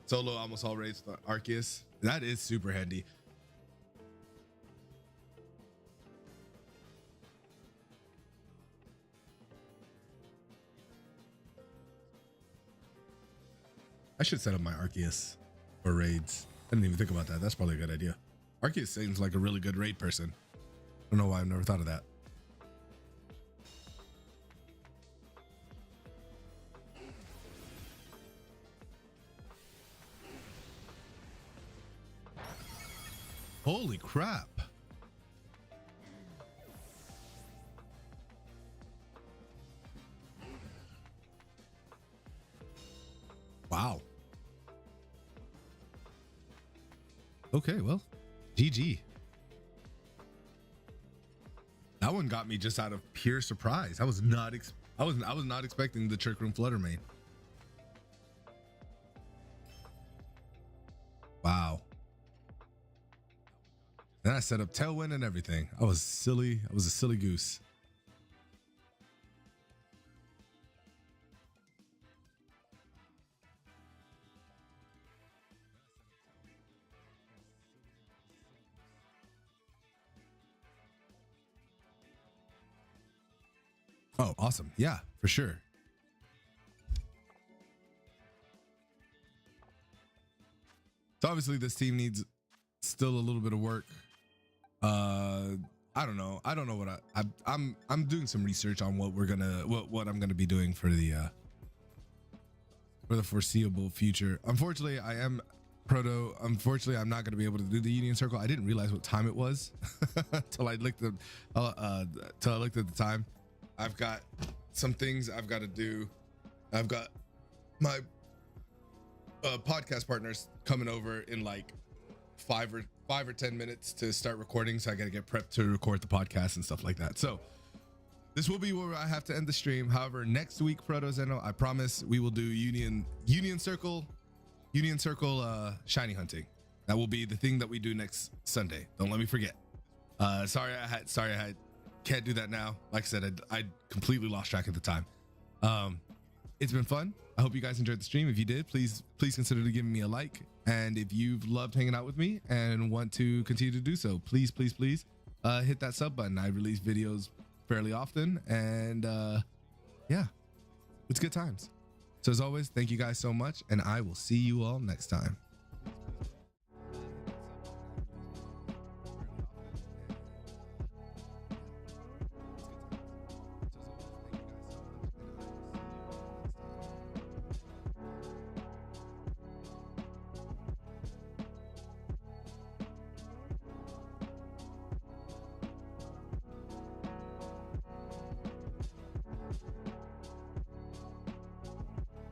Solo almost all raids with Arceus. That is super handy. I should set up my Arceus for raids. I didn't even think about that. That's probably a good idea. Arceus seems like a really good raid person. I don't know why I've never thought of that. Holy crap. Wow. Okay, well, GG. That one got me just out of pure surprise. I was not expecting the Trick Room Flutter Mane. Wow. Then I set up Tailwind and everything. I was silly. I was a silly goose. Oh, awesome. Yeah, for sure. So obviously this team needs still a little bit of work. I don't know. I don't know what I'm doing some research on what I'm gonna be doing for the foreseeable future. Unfortunately, Unfortunately, I'm not gonna be able to do the Union Circle. I didn't realize what time it was till I looked at the time. I've got some things I've got to do. I've got my podcast partners coming over in like 5 or 10 minutes to start recording, so I got to get prepped to record the podcast and stuff like that. So this will be where I have to end the stream. However, next week, Proto Zeno, I promise we will do Union Circle shiny hunting. That will be the thing that we do next Sunday. Don't let me forget. Sorry I can't do that now. Like I said, I completely lost track of the time. It's been fun. I hope you guys enjoyed the stream. If you did, please consider giving me a like. And if you've loved hanging out with me and want to continue to do so, please hit that sub button. I release videos fairly often, and yeah, it's good times. So as always, thank you guys so much, and I will see you all next time.